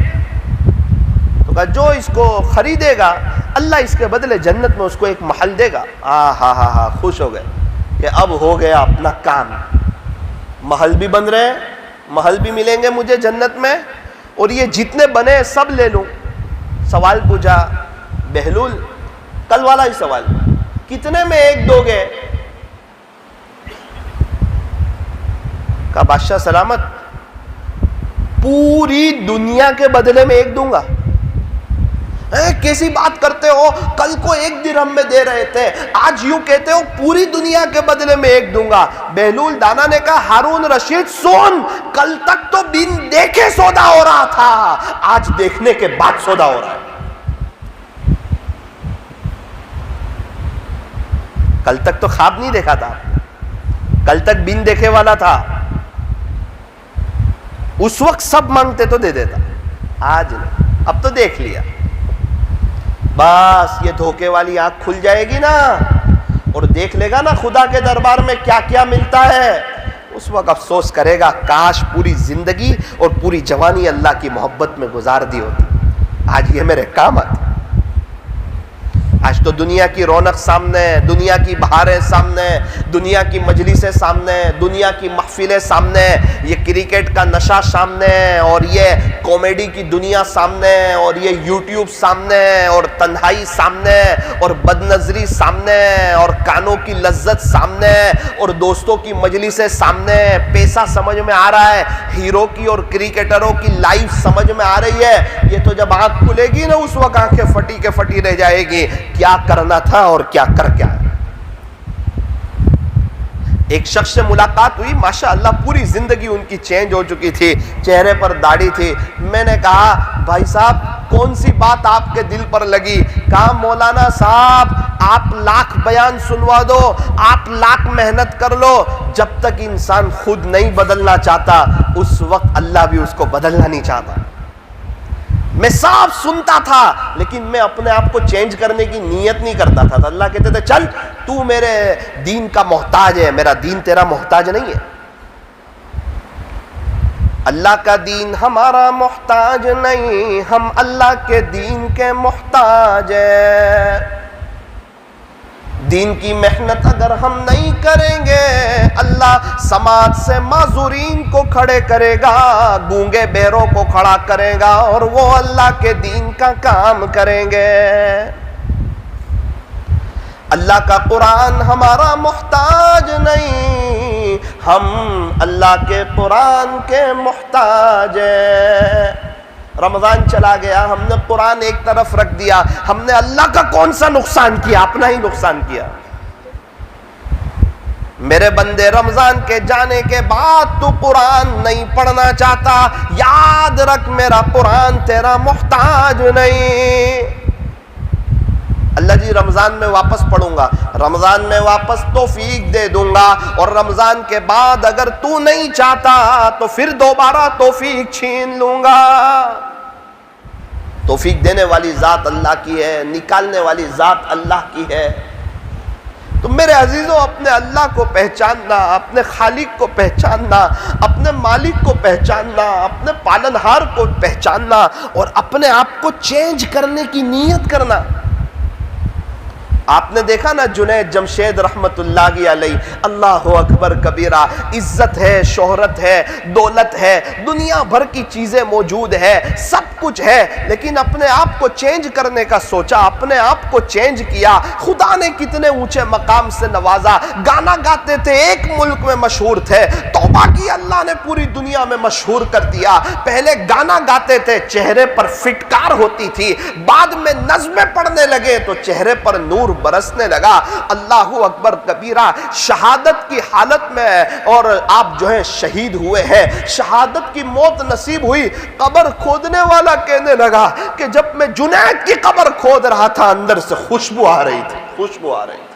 تو کہا جو اس کو خریدے گا اللہ اس کے بدلے جنت میں اس کو ایک محل دے گا۔ ہاں خوش ہو گئے کہ اب ہو گیا اپنا کام، محل بھی بن رہے ہیں، محل بھی ملیں گے مجھے جنت میں، اور یہ جتنے بنے سب لے لوں۔ سوال پوچھا بہلول، کل والا ہی سوال، کتنے میں ایک دو گے؟ کہا بادشاہ سلامت، پوری دنیا کے بدلے میں ایک دوں گا۔ کیسی بات کرتے ہو؟ کل کو ایک درہم میں دے رہے تھے، آج یوں کہتے ہو پوری دنیا کے بدلے میں ایک دوں گا۔ بہلول دانا نے کہا ہارون رشید سن، کل تک تو بن دیکھے سودا ہو رہا تھا، آج دیکھنے کے بعد سودا ہو رہا ہے۔ کل تک تو خواب نہیں دیکھا تھا، کل تک بن دیکھے والا تھا، اس وقت سب مانگتے تو دے دیتا، آج نہیں، اب تو دیکھ لیا۔ بس یہ دھوکے والی آنکھ کھل جائے گی نا اور دیکھ لے گا نا خدا کے دربار میں کیا کیا ملتا ہے، اس وقت افسوس کرے گا کاش پوری زندگی اور پوری جوانی اللہ کی محبت میں گزار دی ہوتی، آج یہ میرے کام آتی۔ آج تو دنیا کی رونق سامنے، دنیا کی بہاریں سامنے، دنیا کی مجلسیں سامنے، دنیا کی محفلیں سامنے، یہ کرکٹ کا نشہ سامنے، اور یہ کامیڈی کی دنیا سامنے، اور یہ یوٹیوب سامنے، اور تنہائی سامنے، اور بد نظری سامنے، اور کانوں کی لذت سامنے، اور دوستوں کی مجلسیں سامنے۔ پیسہ سمجھ میں آ رہا ہے، ہیرو کی اور کرکٹروں کی لائف سمجھ میں آ رہی ہے، یہ تو جب آنکھ کھلے گی نا اس وقت آنکھیں پھٹی کے پھٹی رہ جائے گی، کیا کرنا تھا اور کیا کر کیا۔ ایک شخص سے ملاقات ہوئی، ماشاءاللہ پوری زندگی ان کی چینج ہو چکی تھی، چہرے پر داڑھی تھی۔ میں نے کہا بھائی صاحب کون سی بات آپ کے دل پر لگی؟ کہا مولانا صاحب آپ لاکھ بیان سنوا دو، آپ لاکھ محنت کر لو، جب تک انسان خود نہیں بدلنا چاہتا اس وقت اللہ بھی اس کو بدلنا نہیں چاہتا۔ میں صاف سنتا تھا لیکن میں اپنے آپ کو چینج کرنے کی نیت نہیں کرتا تھا، تو اللہ کہتے تھے چل تو میرے دین کا محتاج ہے، میرا دین تیرا محتاج نہیں ہے۔ اللہ کا دین ہمارا محتاج نہیں، ہم اللہ کے دین کے محتاج ہیں۔ دین کی محنت اگر ہم نہیں کریں گے اللہ سماج سے معذورین کو کھڑے کرے گا، گونگے بہروں کو کھڑا کرے گا، اور وہ اللہ کے دین کا کام کریں گے۔ اللہ کا قرآن ہمارا محتاج نہیں، ہم اللہ کے قرآن کے محتاج ہیں۔ رمضان چلا گیا، ہم نے قرآن ایک طرف رکھ دیا، ہم نے اللہ کا کون سا نقصان کیا؟ اپنا ہی نقصان کیا۔ میرے بندے رمضان کے جانے کے بعد تو قرآن نہیں پڑھنا چاہتا، یاد رکھ میرا قرآن تیرا محتاج نہیں۔ اللہ جی رمضان میں واپس پڑھوں گا، رمضان میں واپس توفیق دے دوں گا، اور رمضان کے بعد اگر تو نہیں چاہتا تو پھر دوبارہ توفیق چھین لوں گا۔ توفیق دینے والی ذات اللہ کی ہے، نکالنے والی ذات اللہ کی ہے۔ تو میرے عزیزوں، اپنے اللہ کو پہچاننا، اپنے خالق کو پہچاننا، اپنے مالک کو پہچاننا، اپنے پالنہار کو پہچاننا، اور اپنے آپ کو چینج کرنے کی نیت کرنا۔ آپ نے دیکھا نا جنید جمشید رحمت اللہ علیہ، اللہ اکبر کبیرہ، عزت ہے، شہرت ہے، دولت ہے، دنیا بھر کی چیزیں موجود ہے، سب کچھ ہے، لیکن اپنے آپ کو چینج کرنے کا سوچا، اپنے آپ کو چینج کیا۔ خدا نے کتنے اونچے مقام سے نوازا، گانا گاتے تھے، ایک ملک میں مشہور تھے، توبہ کی اللہ نے پوری دنیا میں مشہور کر دیا۔ پہلے گانا گاتے تھے، چہرے پر فٹکار ہوتی تھی، بعد میں نظمیں پڑھنے لگے تو چہرے پر نور برسنے لگا۔ اللہ اکبر کبیرہ، شہادت کی حالت میں، اور آپ جو ہے شہید ہوئے ہیں، شہادت کی موت نصیب ہوئی۔ قبر کھودنے والا کہنے لگا کہ جب میں جنید کی قبر کھود رہا تھا اندر سے خوشبو آ رہی تھی، خوشبو آ رہی تھی۔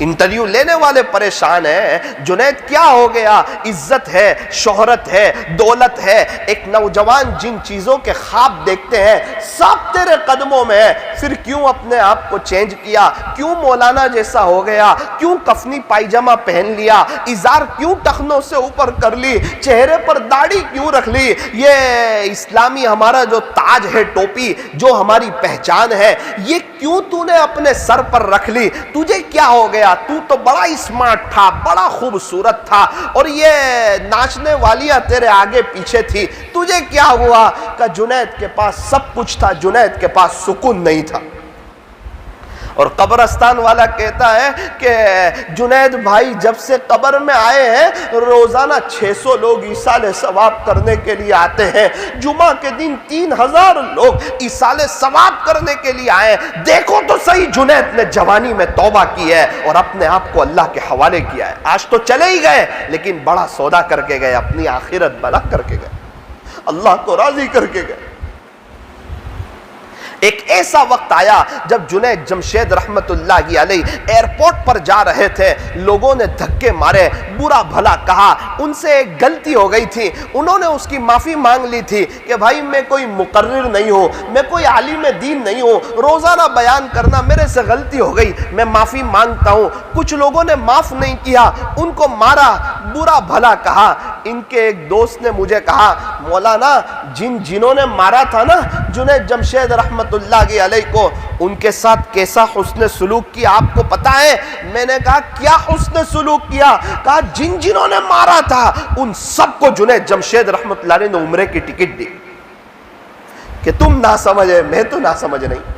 انٹرویو لینے والے پریشان ہیں، جنید کیا ہو گیا؟ عزت ہے، شہرت ہے، دولت ہے۔ ایک نوجوان جن چیزوں کے خواب دیکھتے ہیں سب تیرے قدموں میں ہے، پھر کیوں اپنے آپ کو چینج کیا؟ کیوں مولانا جیسا ہو گیا؟ کیوں کفنی پائجامہ پہن لیا؟ ازار کیوں ٹخنوں سے اوپر کر لی؟ چہرے پر داڑھی کیوں رکھ لی؟ یہ اسلامی ہمارا جو تاج ہے، ٹوپی جو ہماری پہچان ہے، یہ کیوں تو نے اپنے سر پر رکھ لی؟ تجھے کیا ہو گیا؟ تو بڑا اسمارٹ تھا، بڑا خوبصورت تھا، اور یہ ناچنے والیاں تیرے آگے پیچھے تھی، تجھے کیا ہوا؟ کہ جنید کے پاس سب کچھ تھا، جنید کے پاس سکون نہیں تھا۔ اور قبرستان والا کہتا ہے کہ جنید بھائی جب سے قبر میں آئے ہیں روزانہ 600 لوگ ایصال ثواب کرنے کے لیے آتے ہیں، جمعہ کے دن 3000 لوگ ایصال ثواب کرنے کے لیے آئے ہیں۔ دیکھو تو صحیح، جنید نے جوانی میں توبہ کی ہے اور اپنے آپ کو اللہ کے حوالے کیا ہے۔ آج تو چلے ہی گئے لیکن بڑا سودا کر کے گئے، اپنی آخرت بنا کر کے گئے، اللہ کو راضی کر کے گئے۔ ایک ایسا وقت آیا جب جنید جمشید رحمت اللہ علیہ ایئرپورٹ پر جا رہے تھے، لوگوں نے دھکے مارے، برا بھلا کہا، ان سے ایک غلطی ہو گئی تھی، انہوں نے اس کی معافی مانگ لی تھی کہ بھائی میں کوئی مقرر نہیں ہوں، میں کوئی عالم دین نہیں ہوں، روزانہ بیان کرنا میرے سے غلطی ہو گئی، میں معافی مانگتا ہوں۔ کچھ لوگوں نے معاف نہیں کیا، ان کو مارا، برا بھلا کہا۔ ان کے ایک دوست نے مجھے کہا مولانا جنہوں نے مارا تھا نا جنید جمشید رحمت اللہ علیہ کو، ان کے ساتھ کیسا حسن سلوک کیا آپ کو پتا ہے؟ میں نے کہا کیا حسن سلوک کیا؟ کہا جنہوں نے مارا تھا ان سب کو جنید جمشید رحمت اللہ علیہ نے عمرے کی ٹکٹ دی۔ کہ تم نہ سمجھے، میں تو نہ سمجھ نہیں۔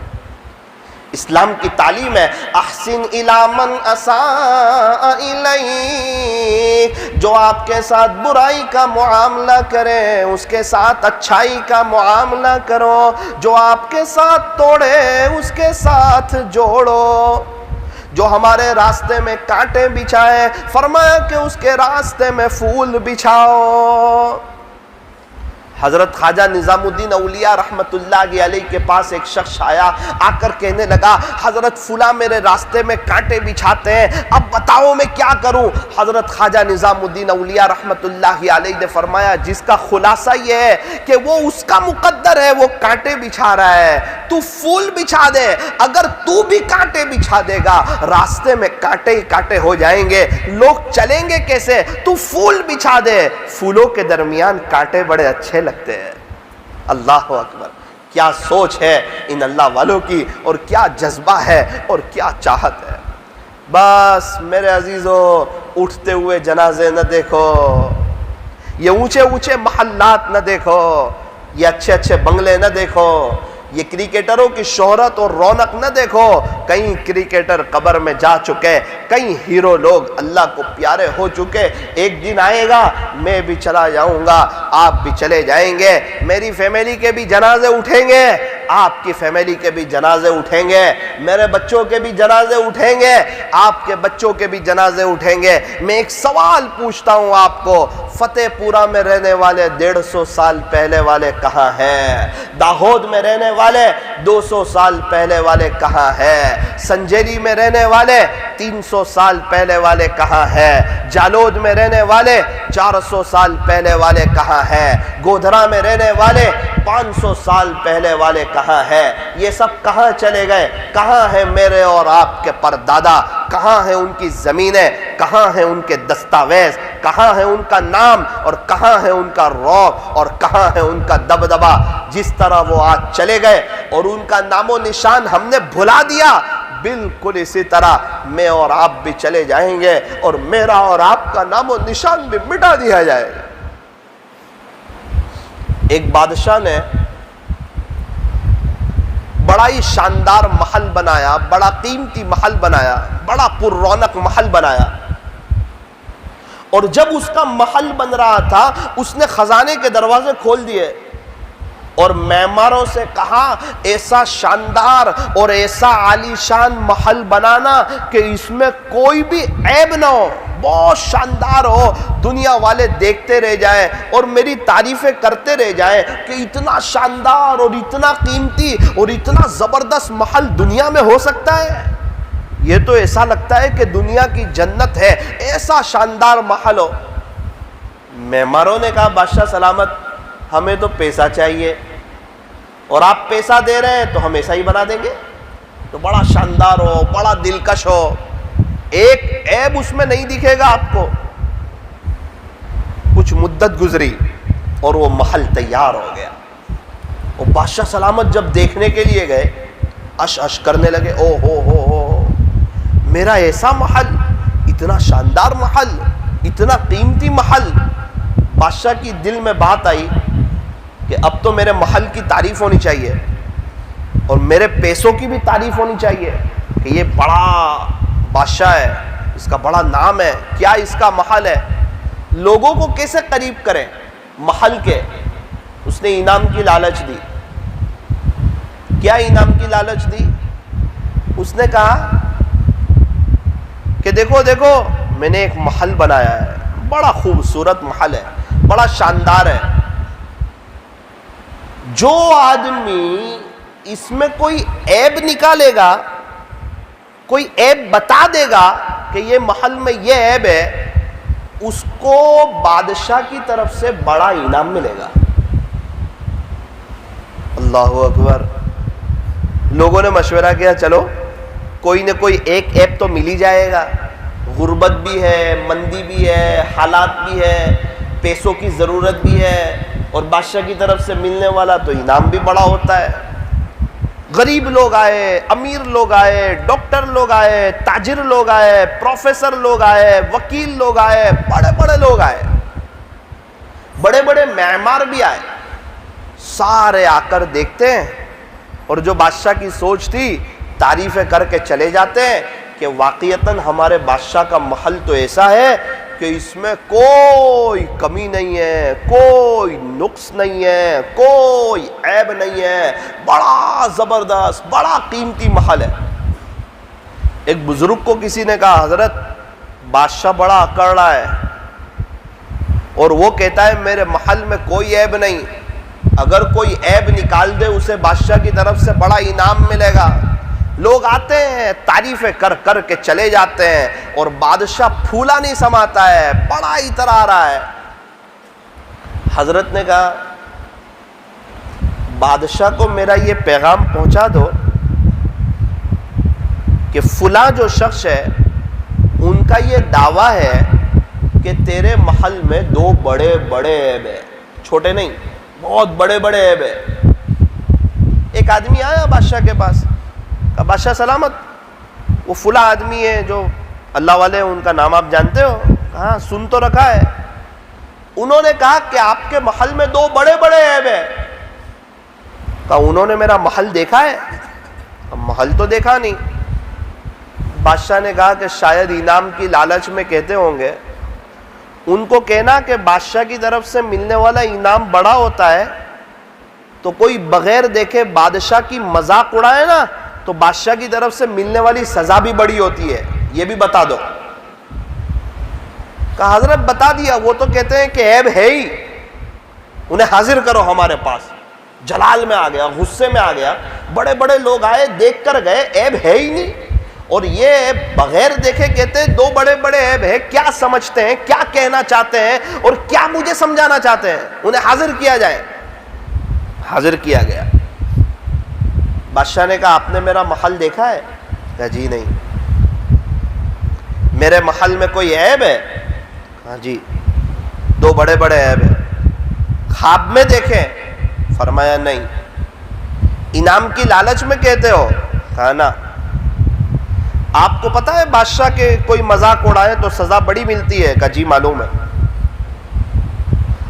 اسلام کی تعلیم ہے احسن الی من اساء الیک، جو آپ کے ساتھ برائی کا معاملہ کرے اس کے ساتھ اچھائی کا معاملہ کرو، جو آپ کے ساتھ توڑے اس کے ساتھ جوڑو، جو ہمارے راستے میں کانٹے بچھائے فرمایا کہ اس کے راستے میں پھول بچھاؤ۔ حضرت خواجہ نظام الدین اولیاء رحمت اللہ علیہ کے پاس ایک شخص آیا، آ کر کہنے لگا حضرت فلاں میرے راستے میں کانٹے بچھاتے ہیں، اب بتاؤ میں کیا کروں؟ حضرت خواجہ نظام الدین اولیاء رحمت اللہ علیہ نے فرمایا جس کا خلاصہ یہ ہے کہ وہ اس کا مقدر ہے، وہ کانٹے بچھا رہا ہے، تو پھول بچھا دے، اگر تو بھی کانٹے بچھا دے گا راستے میں کانٹے ہی کانٹے ہو جائیں گے، لوگ چلیں گے کیسے؟ تو پھول بچھا دے، پھولوں کے درمیان کانٹے بڑے اچھے لگتے ہیں۔ اللہ اکبر، کیا سوچ ہے ان اللہ والوں کی، اور کیا جذبہ ہے اور کیا چاہت ہے۔ بس میرے عزیزوں، اٹھتے ہوئے جنازے نہ دیکھو، یہ اونچے اونچے محلات نہ دیکھو، یہ اچھے اچھے بنگلے نہ دیکھو، یہ کرکٹروں کی شہرت اور رونق نہ دیکھو۔ کئی کرکٹر قبر میں جا چکے، کئی ہیرو لوگ اللہ کو پیارے ہو چکے، ایک دن آئے گا میں بھی چلا جاؤں گا، آپ بھی چلے جائیں گے، میری فیملی کے بھی جنازے اٹھیں گے، آپ کی فیملی کے بھی جنازے اٹھیں گے، میرے بچوں کے بھی جنازے اٹھیں گے، آپ کے بچوں کے بھی جنازے اٹھیں گے۔ میں ایک سوال پوچھتا ہوں آپ کو، فتح پورہ میں رہنے والے 150 سال پہلے والے کہاں ہیں؟ داہود میں رہنے والے 200 سال پہلے والے کہاں ہیں؟ سنجیری میں رہنے والے 300 سال پہلے والے کہاں ہیں؟ جالود میں رہنے والے 400 سال پہلے والے کہاں ہیں؟ گودھرا میں رہنے والے 500 سال پہلے والے کہاں ہیں؟ یہ سب کہاں چلے گئے؟ کہاں ہیں میرے اور آپ کے پردادا؟ کہاں ہیں ان کی زمینیں؟ کہاں ہیں ان کے دستاویز؟ کہاں ہے ان کا نام اور کہاں ہے ان کا رعب اور کہاں ہے ان کا دبدبہ؟ جس طرح وہ آج چلے گئے اور ان کا نام و نشان ہم نے بھلا دیا، بالکل اسی طرح میں اور آپ بھی چلے جائیں گے اور میرا اور آپ کا نام و نشان بھی مٹا دیا جائے گا۔ ایک بادشاہ نے بڑا ہی شاندار محل بنایا، بڑا قیمتی محل بنایا، بڑا پر رونق محل بنایا، اور جب اس کا محل بن رہا تھا اس نے خزانے کے دروازے کھول دیے اور معماروں سے کہا ایسا شاندار اور ایسا عالی شان محل بنانا کہ اس میں کوئی بھی عیب نہ ہو، بہت شاندار ہو، دنیا والے دیکھتے رہ جائیں اور میری تعریفیں کرتے رہ جائیں کہ اتنا شاندار اور اتنا قیمتی اور اتنا زبردست محل دنیا میں ہو سکتا ہے۔ یہ تو ایسا لگتا ہے کہ دنیا کی جنت ہے، ایسا شاندار محل ہو۔ معماروں نے کہا بادشاہ سلامت، ہمیں تو پیسہ چاہیے اور آپ پیسہ دے رہے ہیں تو ہم ایسا ہی بنا دیں گے، تو بڑا شاندار ہو، بڑا دلکش ہو، ایک عیب اس میں نہیں دکھے گا آپ کو۔ کچھ مدت گزری اور وہ محل تیار ہو گیا، اور بادشاہ سلامت جب دیکھنے کے لیے گئے اش اش کرنے لگے، او ہو میرا ایسا محل، اتنا شاندار محل، اتنا قیمتی محل۔ بادشاہ کی دل میں بات آئی کہ اب تو میرے محل کی تعریف ہونی چاہیے اور میرے پیسوں کی بھی تعریف ہونی چاہیے کہ یہ بڑا بادشاہ ہے، اس کا بڑا نام ہے، کیا اس کا محل ہے۔ لوگوں کو کیسے قریب کریں محل کے؟ اس نے انعام کی لالچ دی۔ کیا انعام کی لالچ دی؟ اس نے کہا کہ دیکھو میں نے ایک محل بنایا ہے، بڑا خوبصورت محل ہے، بڑا شاندار ہے، جو آدمی اس میں کوئی عیب نکالے گا، کوئی عیب بتا دے گا کہ یہ محل میں یہ عیب ہے، اس کو بادشاہ کی طرف سے بڑا انعام ملے گا۔ اللہ اکبر۔ لوگوں نے مشورہ کیا چلو کوئی نہ کوئی ایک عیب تو مل ہی جائے گا، غربت بھی ہے، مندی بھی ہے، حالات بھی ہے، پیسوں کی ضرورت بھی ہے، اور بادشاہ کی طرف سے ملنے والا تو انعام بھی بڑا ہوتا ہے۔ غریب لوگ آئے، امیر لوگ آئے، ڈاکٹر لوگ آئے، تاجر لوگ آئے، پروفیسر لوگ آئے، وکیل لوگ آئے، بڑے بڑے لوگ آئے، بڑے بڑے معمار بھی آئے، سارے آ کر دیکھتے ہیں، اور جو بادشاہ کی سوچ تھی تعریفیں کر کے چلے جاتے ہیں کہ واقعتاً ہمارے بادشاہ کا محل تو ایسا ہے کہ اس میں کوئی کمی نہیں ہے، کوئی نقص نہیں ہے، کوئی عیب نہیں ہے، بڑا زبردست، بڑا قیمتی محل ہے۔ ایک بزرگ کو کسی نے کہا حضرت بادشاہ بڑا اکڑ رہا ہے اور وہ کہتا ہے میرے محل میں کوئی عیب نہیں، اگر کوئی عیب نکال دے اسے بادشاہ کی طرف سے بڑا انعام ملے گا۔ لوگ آتے ہیں تعریفیں کر کر کے چلے جاتے ہیں اور بادشاہ پھولا نہیں سماتا ہے، بڑا اترا رہا ہے۔ حضرت نے کہا بادشاہ کو میرا یہ پیغام پہنچا دو کہ فلاں جو شخص ہے ان کا یہ دعویٰ ہے کہ تیرے محل میں 2 بڑے بڑے عیب ہیں، چھوٹے نہیں، بہت بڑے بڑے عیب ہیں۔ ایک آدمی آیا بادشاہ کے پاس، کہا بادشاہ سلامت، وہ فلاں آدمی ہے جو اللہ والے ہیں، ان کا نام آپ جانتے ہو؟ کہا سن تو رکھا ہے۔ انہوں نے کہا کہ آپ کے محل میں 2 بڑے بڑے عیب ہیں۔ کہا انہوں نے میرا محل دیکھا ہے؟ محل تو دیکھا نہیں۔ بادشاہ نے کہا کہ شاید انعام کی لالچ میں کہتے ہوں گے، ان کو کہنا کہ بادشاہ کی طرف سے ملنے والا انعام بڑا ہوتا ہے تو کوئی بغیر دیکھے بادشاہ کی مذاق اڑائے نا تو بادشاہ کی طرف سے ملنے والی سزا بھی بڑی ہوتی ہے، یہ بھی بتا دو۔ کہا حضرت بتا دیا، وہ تو کہتے ہیں کہ عیب ہے ہی، انہیں حاضر کرو ہمارے پاس۔ جلال میں آ گیا، غصے میں آ گیا، بڑے بڑے لوگ آئے، دیکھ کر گئے، عیب ہے ہی نہیں، اور یہ بغیر دیکھے کہتے ہیں دو بڑے بڑے عیب ہے، کیا سمجھتے ہیں، کیا کہنا چاہتے ہیں اور کیا مجھے سمجھانا چاہتے ہیں، انہیں حاضر کیا جائے۔ حاضر کیا گیا۔ بادشاہ نے کہا آپ نے میرا محل دیکھا ہے؟ کہا جی نہیں۔ میرے محل میں کوئی عیب ہے؟ کہا جی دو بڑے بڑے عیب ہیں۔ خواب میں دیکھیں؟ فرمایا نہیں۔ انعام کی لالچ میں کہتے ہو؟ کہا نا۔ آپ کو پتا ہے بادشاہ کے کوئی مذاق اڑائے تو سزا بڑی ملتی ہے؟ کہا جی معلوم ہے۔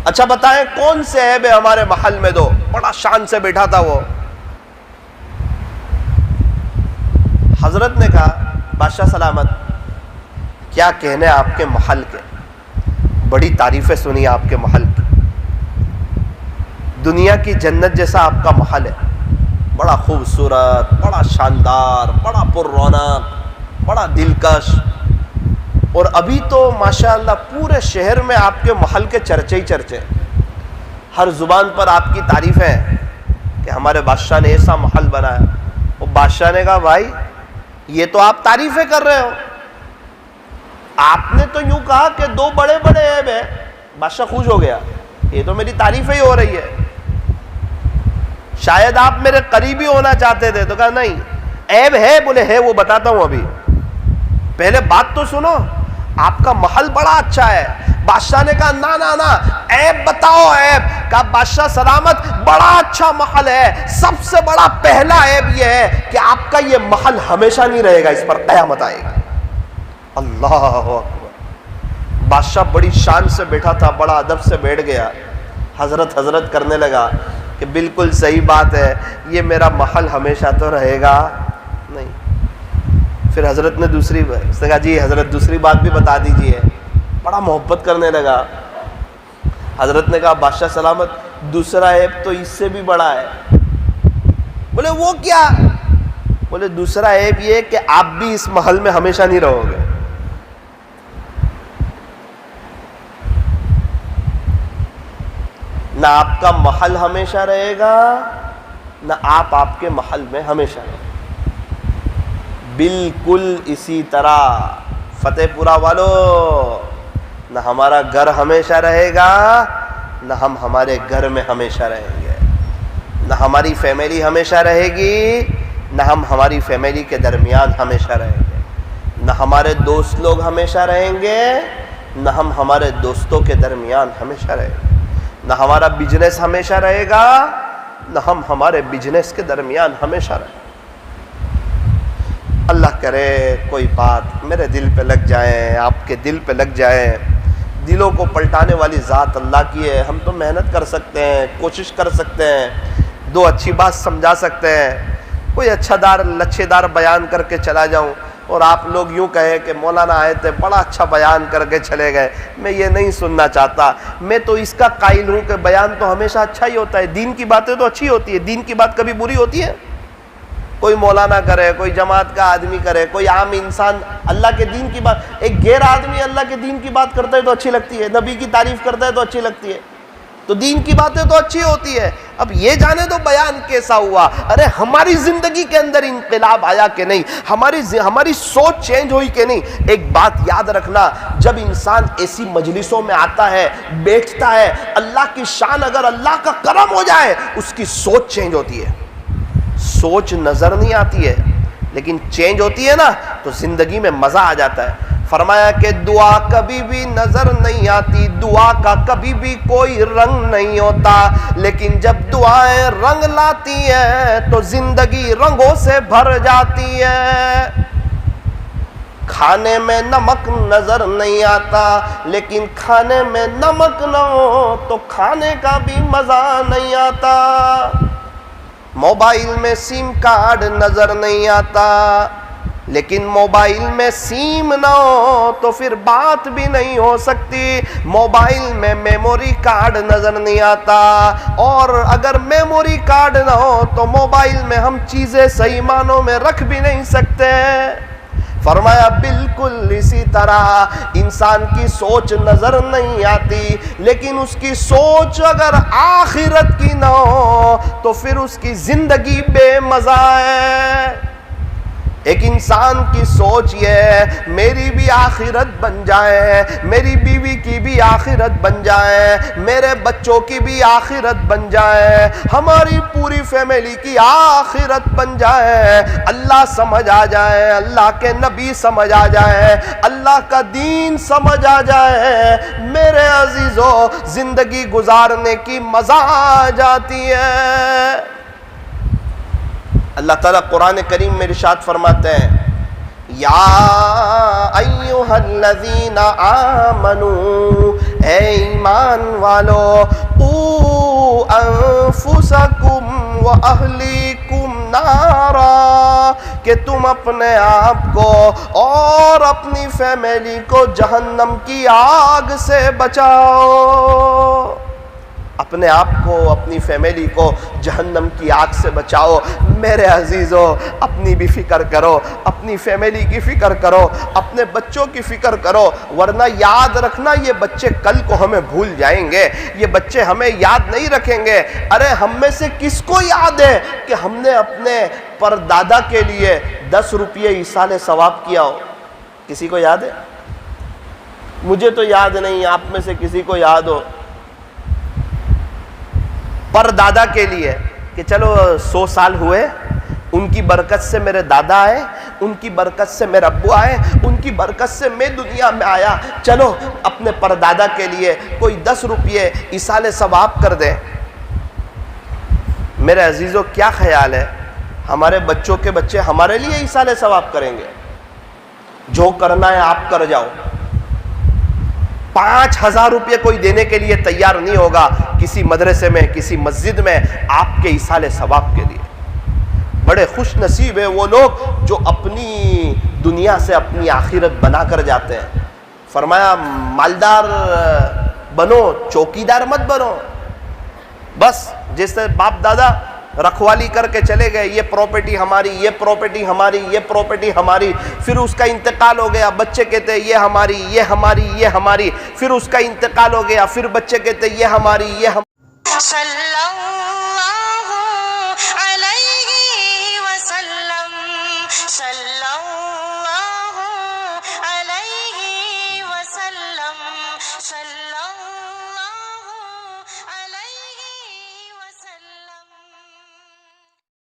اچھا بتائیں کون سے عیب ہے ہمارے محل میں؟ دو۔ بڑا شان سے بیٹھا تھا وہ۔ حضرت نے کہا بادشاہ سلامت، کیا کہنے آپ کے محل کے، بڑی تعریفیں سنی آپ کے محل کی، دنیا کی جنت جیسا آپ کا محل ہے، بڑا خوبصورت، بڑا شاندار، بڑا پر رونق، بڑا دلکش، اور ابھی تو ماشاءاللہ پورے شہر میں آپ کے محل کے چرچے ہی چرچے، ہر زبان پر آپ کی تعریفیں کہ ہمارے بادشاہ نے ایسا محل بنایا۔ وہ بادشاہ نے کہا بھائی یہ تو آپ تعریفیں کر رہے ہو، آپ نے تو یوں کہا کہ دو بڑے بڑے عیب ہیں۔ بادشاہ خوش ہو گیا، یہ تو میری تعریفیں ہی ہو رہی ہے، شاید آپ میرے قریبی ہونا چاہتے تھے۔ تو کہا نہیں، عیب ہے؟ بولے ہے، وہ بتاتا ہوں ابھی، پہلے بات تو سنو، آپ کا محل بڑا اچھا ہے۔ بادشاہ نے کہا نا نا نا، عیب بتاؤ عیب۔ کہا بادشاہ سلامت، بڑا اچھا محل ہے، سب سے بڑا پہلا عیب یہ ہے کہ آپ کا یہ محل ہمیشہ نہیں رہے گا، اس پر قیامت آئے گی۔ اللہ اکبر۔ بادشاہ بڑی شان سے بیٹھا تھا، بڑا ادب سے بیٹھ گیا، حضرت حضرت کرنے لگا کہ بالکل صحیح بات ہے، یہ میرا محل ہمیشہ تو رہے گا نہیں۔ پھر حضرت نے دوسری بات، اس نے کہا جی حضرت دوسری بات بھی بتا دیجئے، بڑا محبت کرنے لگا۔ حضرت نے کہا بادشاہ سلامت، دوسرا عیب تو اس سے بھی بڑا ہے۔ بولے وہ کیا؟ بولے دوسرا عیب یہ کہ آپ بھی اس محل میں ہمیشہ نہیں رہو گے۔ نہ آپ کا محل ہمیشہ رہے گا، نہ آپ آپ کے محل میں ہمیشہ رہے گا۔ بالکل اسی طرح فتح پورہ والو، نہ ہمارا گھر ہمیشہ رہے گا، نہ ہم ہمارے گھر میں ہمیشہ رہیں گے، نہ ہماری فیملی ہمیشہ رہے گی، نہ ہم ہماری فیملی کے درمیان ہمیشہ رہیں گے، نہ ہمارے دوست لوگ ہمیشہ رہیں گے، نہ ہم ہمارے دوستوں کے درمیان ہمیشہ رہیں گے، نہ ہمارا بزنس ہمیشہ رہے گا، نہ ہم ہمارے بزنس کے درمیان ہمیشہ رہیں گے۔ اللہ کرے کوئی بات میرے دل پہ لگ جائیں، آپ کے دل پہ لگ جائیں۔ دلوں کو پلٹانے والی ذات اللہ کی ہے۔ ہم تو محنت کر سکتے ہیں، کوشش کر سکتے ہیں، دو اچھی بات سمجھا سکتے ہیں، کوئی اچھا لچھے دار بیان کر کے چلا جاؤں اور آپ لوگ یوں کہیں کہ مولانا آئے تھے بڑا اچھا بیان کر کے چلے گئے، میں یہ نہیں سننا چاہتا۔ میں تو اس کا قائل ہوں کہ بیان تو ہمیشہ اچھا ہی ہوتا ہے، دین کی باتیں تو اچھی ہوتی ہے، دین کی بات کبھی بری ہوتی ہے؟ کوئی مولانا کرے، کوئی جماعت کا آدمی کرے، کوئی عام انسان اللہ کے دین کی بات، ایک غیر آدمی اللہ کے دین کی بات کرتا ہے تو اچھی لگتی ہے، نبی کی تعریف کرتا ہے تو اچھی لگتی ہے، تو دین کی باتیں تو اچھی ہوتی ہے۔ اب یہ جانے دو بیان کیسا ہوا، ارے ہماری زندگی کے اندر انقلاب آیا کہ نہیں، ہماری سوچ چینج ہوئی کہ نہیں۔ ایک بات یاد رکھنا، جب انسان ایسی مجلسوں میں آتا ہے، بیٹھتا ہے، اللہ کی شان اگر اللہ کا کرم ہو جائے، اس کی سوچ چینج ہوتی ہے۔ سوچ نظر نہیں آتی ہے لیکن چینج ہوتی ہے نا، تو زندگی میں مزہ آ جاتا ہے۔ فرمایا کہ دعا کبھی بھی نظر نہیں آتی، دعا کا کبھی بھی کوئی رنگ نہیں ہوتا، لیکن جب دعائیں رنگ لاتی ہیں تو زندگی رنگوں سے بھر جاتی ہے۔ کھانے میں نمک نظر نہیں آتا، لیکن کھانے میں نمک نہ ہو تو کھانے کا بھی مزہ نہیں آتا۔ موبائل میں سیم کارڈ نظر نہیں آتا، لیکن موبائل میں سیم نہ ہو تو پھر بات بھی نہیں ہو سکتی. موبائل میں میموری کارڈ نظر نہیں آتا, اور اگر میموری کارڈ نہ ہو تو موبائل میں ہم چیزیں صحیح معنوں میں رکھ بھی نہیں سکتے. فرمایا بالکل اسی طرح انسان کی سوچ نظر نہیں آتی, لیکن اس کی سوچ اگر آخرت کی نہ ہو تو پھر اس کی زندگی بے مزہ ہے. ایک انسان کی سوچ یہ ہے میری بھی آخرت بن جائے, میری بیوی کی بھی آخرت بن جائے, میرے بچوں کی بھی آخرت بن جائے, ہماری پوری فیملی کی آخرت بن جائے, اللہ سمجھ آ جائے, اللہ کے نبی سمجھ آ جائے, اللہ کا دین سمجھ آ جائے. میرے عزیزو, زندگی گزارنے کی مزہ آ جاتی ہے. اللہ تعالیٰ قرآن کریم میں ارشاد فرماتے ہیں یا ایھا الذین آمنو, اے ایمان والو, قوا انفسکم واہلیکم نارا, کہ تم اپنے آپ کو اور اپنی فیملی کو جہنم کی آگ سے بچاؤ. اپنے آپ کو, اپنی فیملی کو جہنم کی آگ سے بچاؤ. میرے عزیزو, اپنی بھی فکر کرو, اپنی فیملی کی فکر کرو, اپنے بچوں کی فکر کرو, ورنہ یاد رکھنا یہ بچے کل کو ہمیں بھول جائیں گے, یہ بچے ہمیں یاد نہیں رکھیں گے. ارے ہم میں سے کس کو یاد ہے کہ ہم نے اپنے پردادا کے لیے 10 روپے ایصال ثواب کیا ہو؟ کسی کو یاد ہے؟ مجھے تو یاد نہیں, آپ میں سے کسی کو یاد ہو؟ پر دادا کے لیے کہ چلو 100 سال ہوئے, ان کی برکت سے میرے دادا آئے, ان کی برکت سے میرے ابو آئے, ان کی برکت سے میں دنیا میں آیا, چلو اپنے پردادا کے لیے کوئی 10 روپے ایصال ثواب کر دیں. میرے عزیزو, کیا خیال ہے ہمارے بچوں کے بچے ہمارے لیے ایصال ثواب کریں گے؟ جو کرنا ہے آپ کر جاؤ. 5000 روپے کوئی دینے کے لیے تیار نہیں ہوگا کسی مدرسے میں, کسی مسجد میں آپ کے ایصال ثواب کے لیے. بڑے خوش نصیب ہیں وہ لوگ جو اپنی دنیا سے اپنی آخرت بنا کر جاتے ہیں. فرمایا مالدار بنو, چوکیدار مت بنو. بس جیسے باپ دادا رکھوالی کر کے چلے گئے, یہ پراپرٹی ہماری, یہ پراپرٹی ہماری, یہ پراپرٹی ہماری, پھر اس کا انتقال ہو گیا, بچے کہتے یہ ہماری, یہ ہماری, یہ ہماری, پھر اس کا انتقال ہو گیا, پھر بچے کہتے یہ ہماری, یہ ہماری. صلی اللہ علیہ وسلم.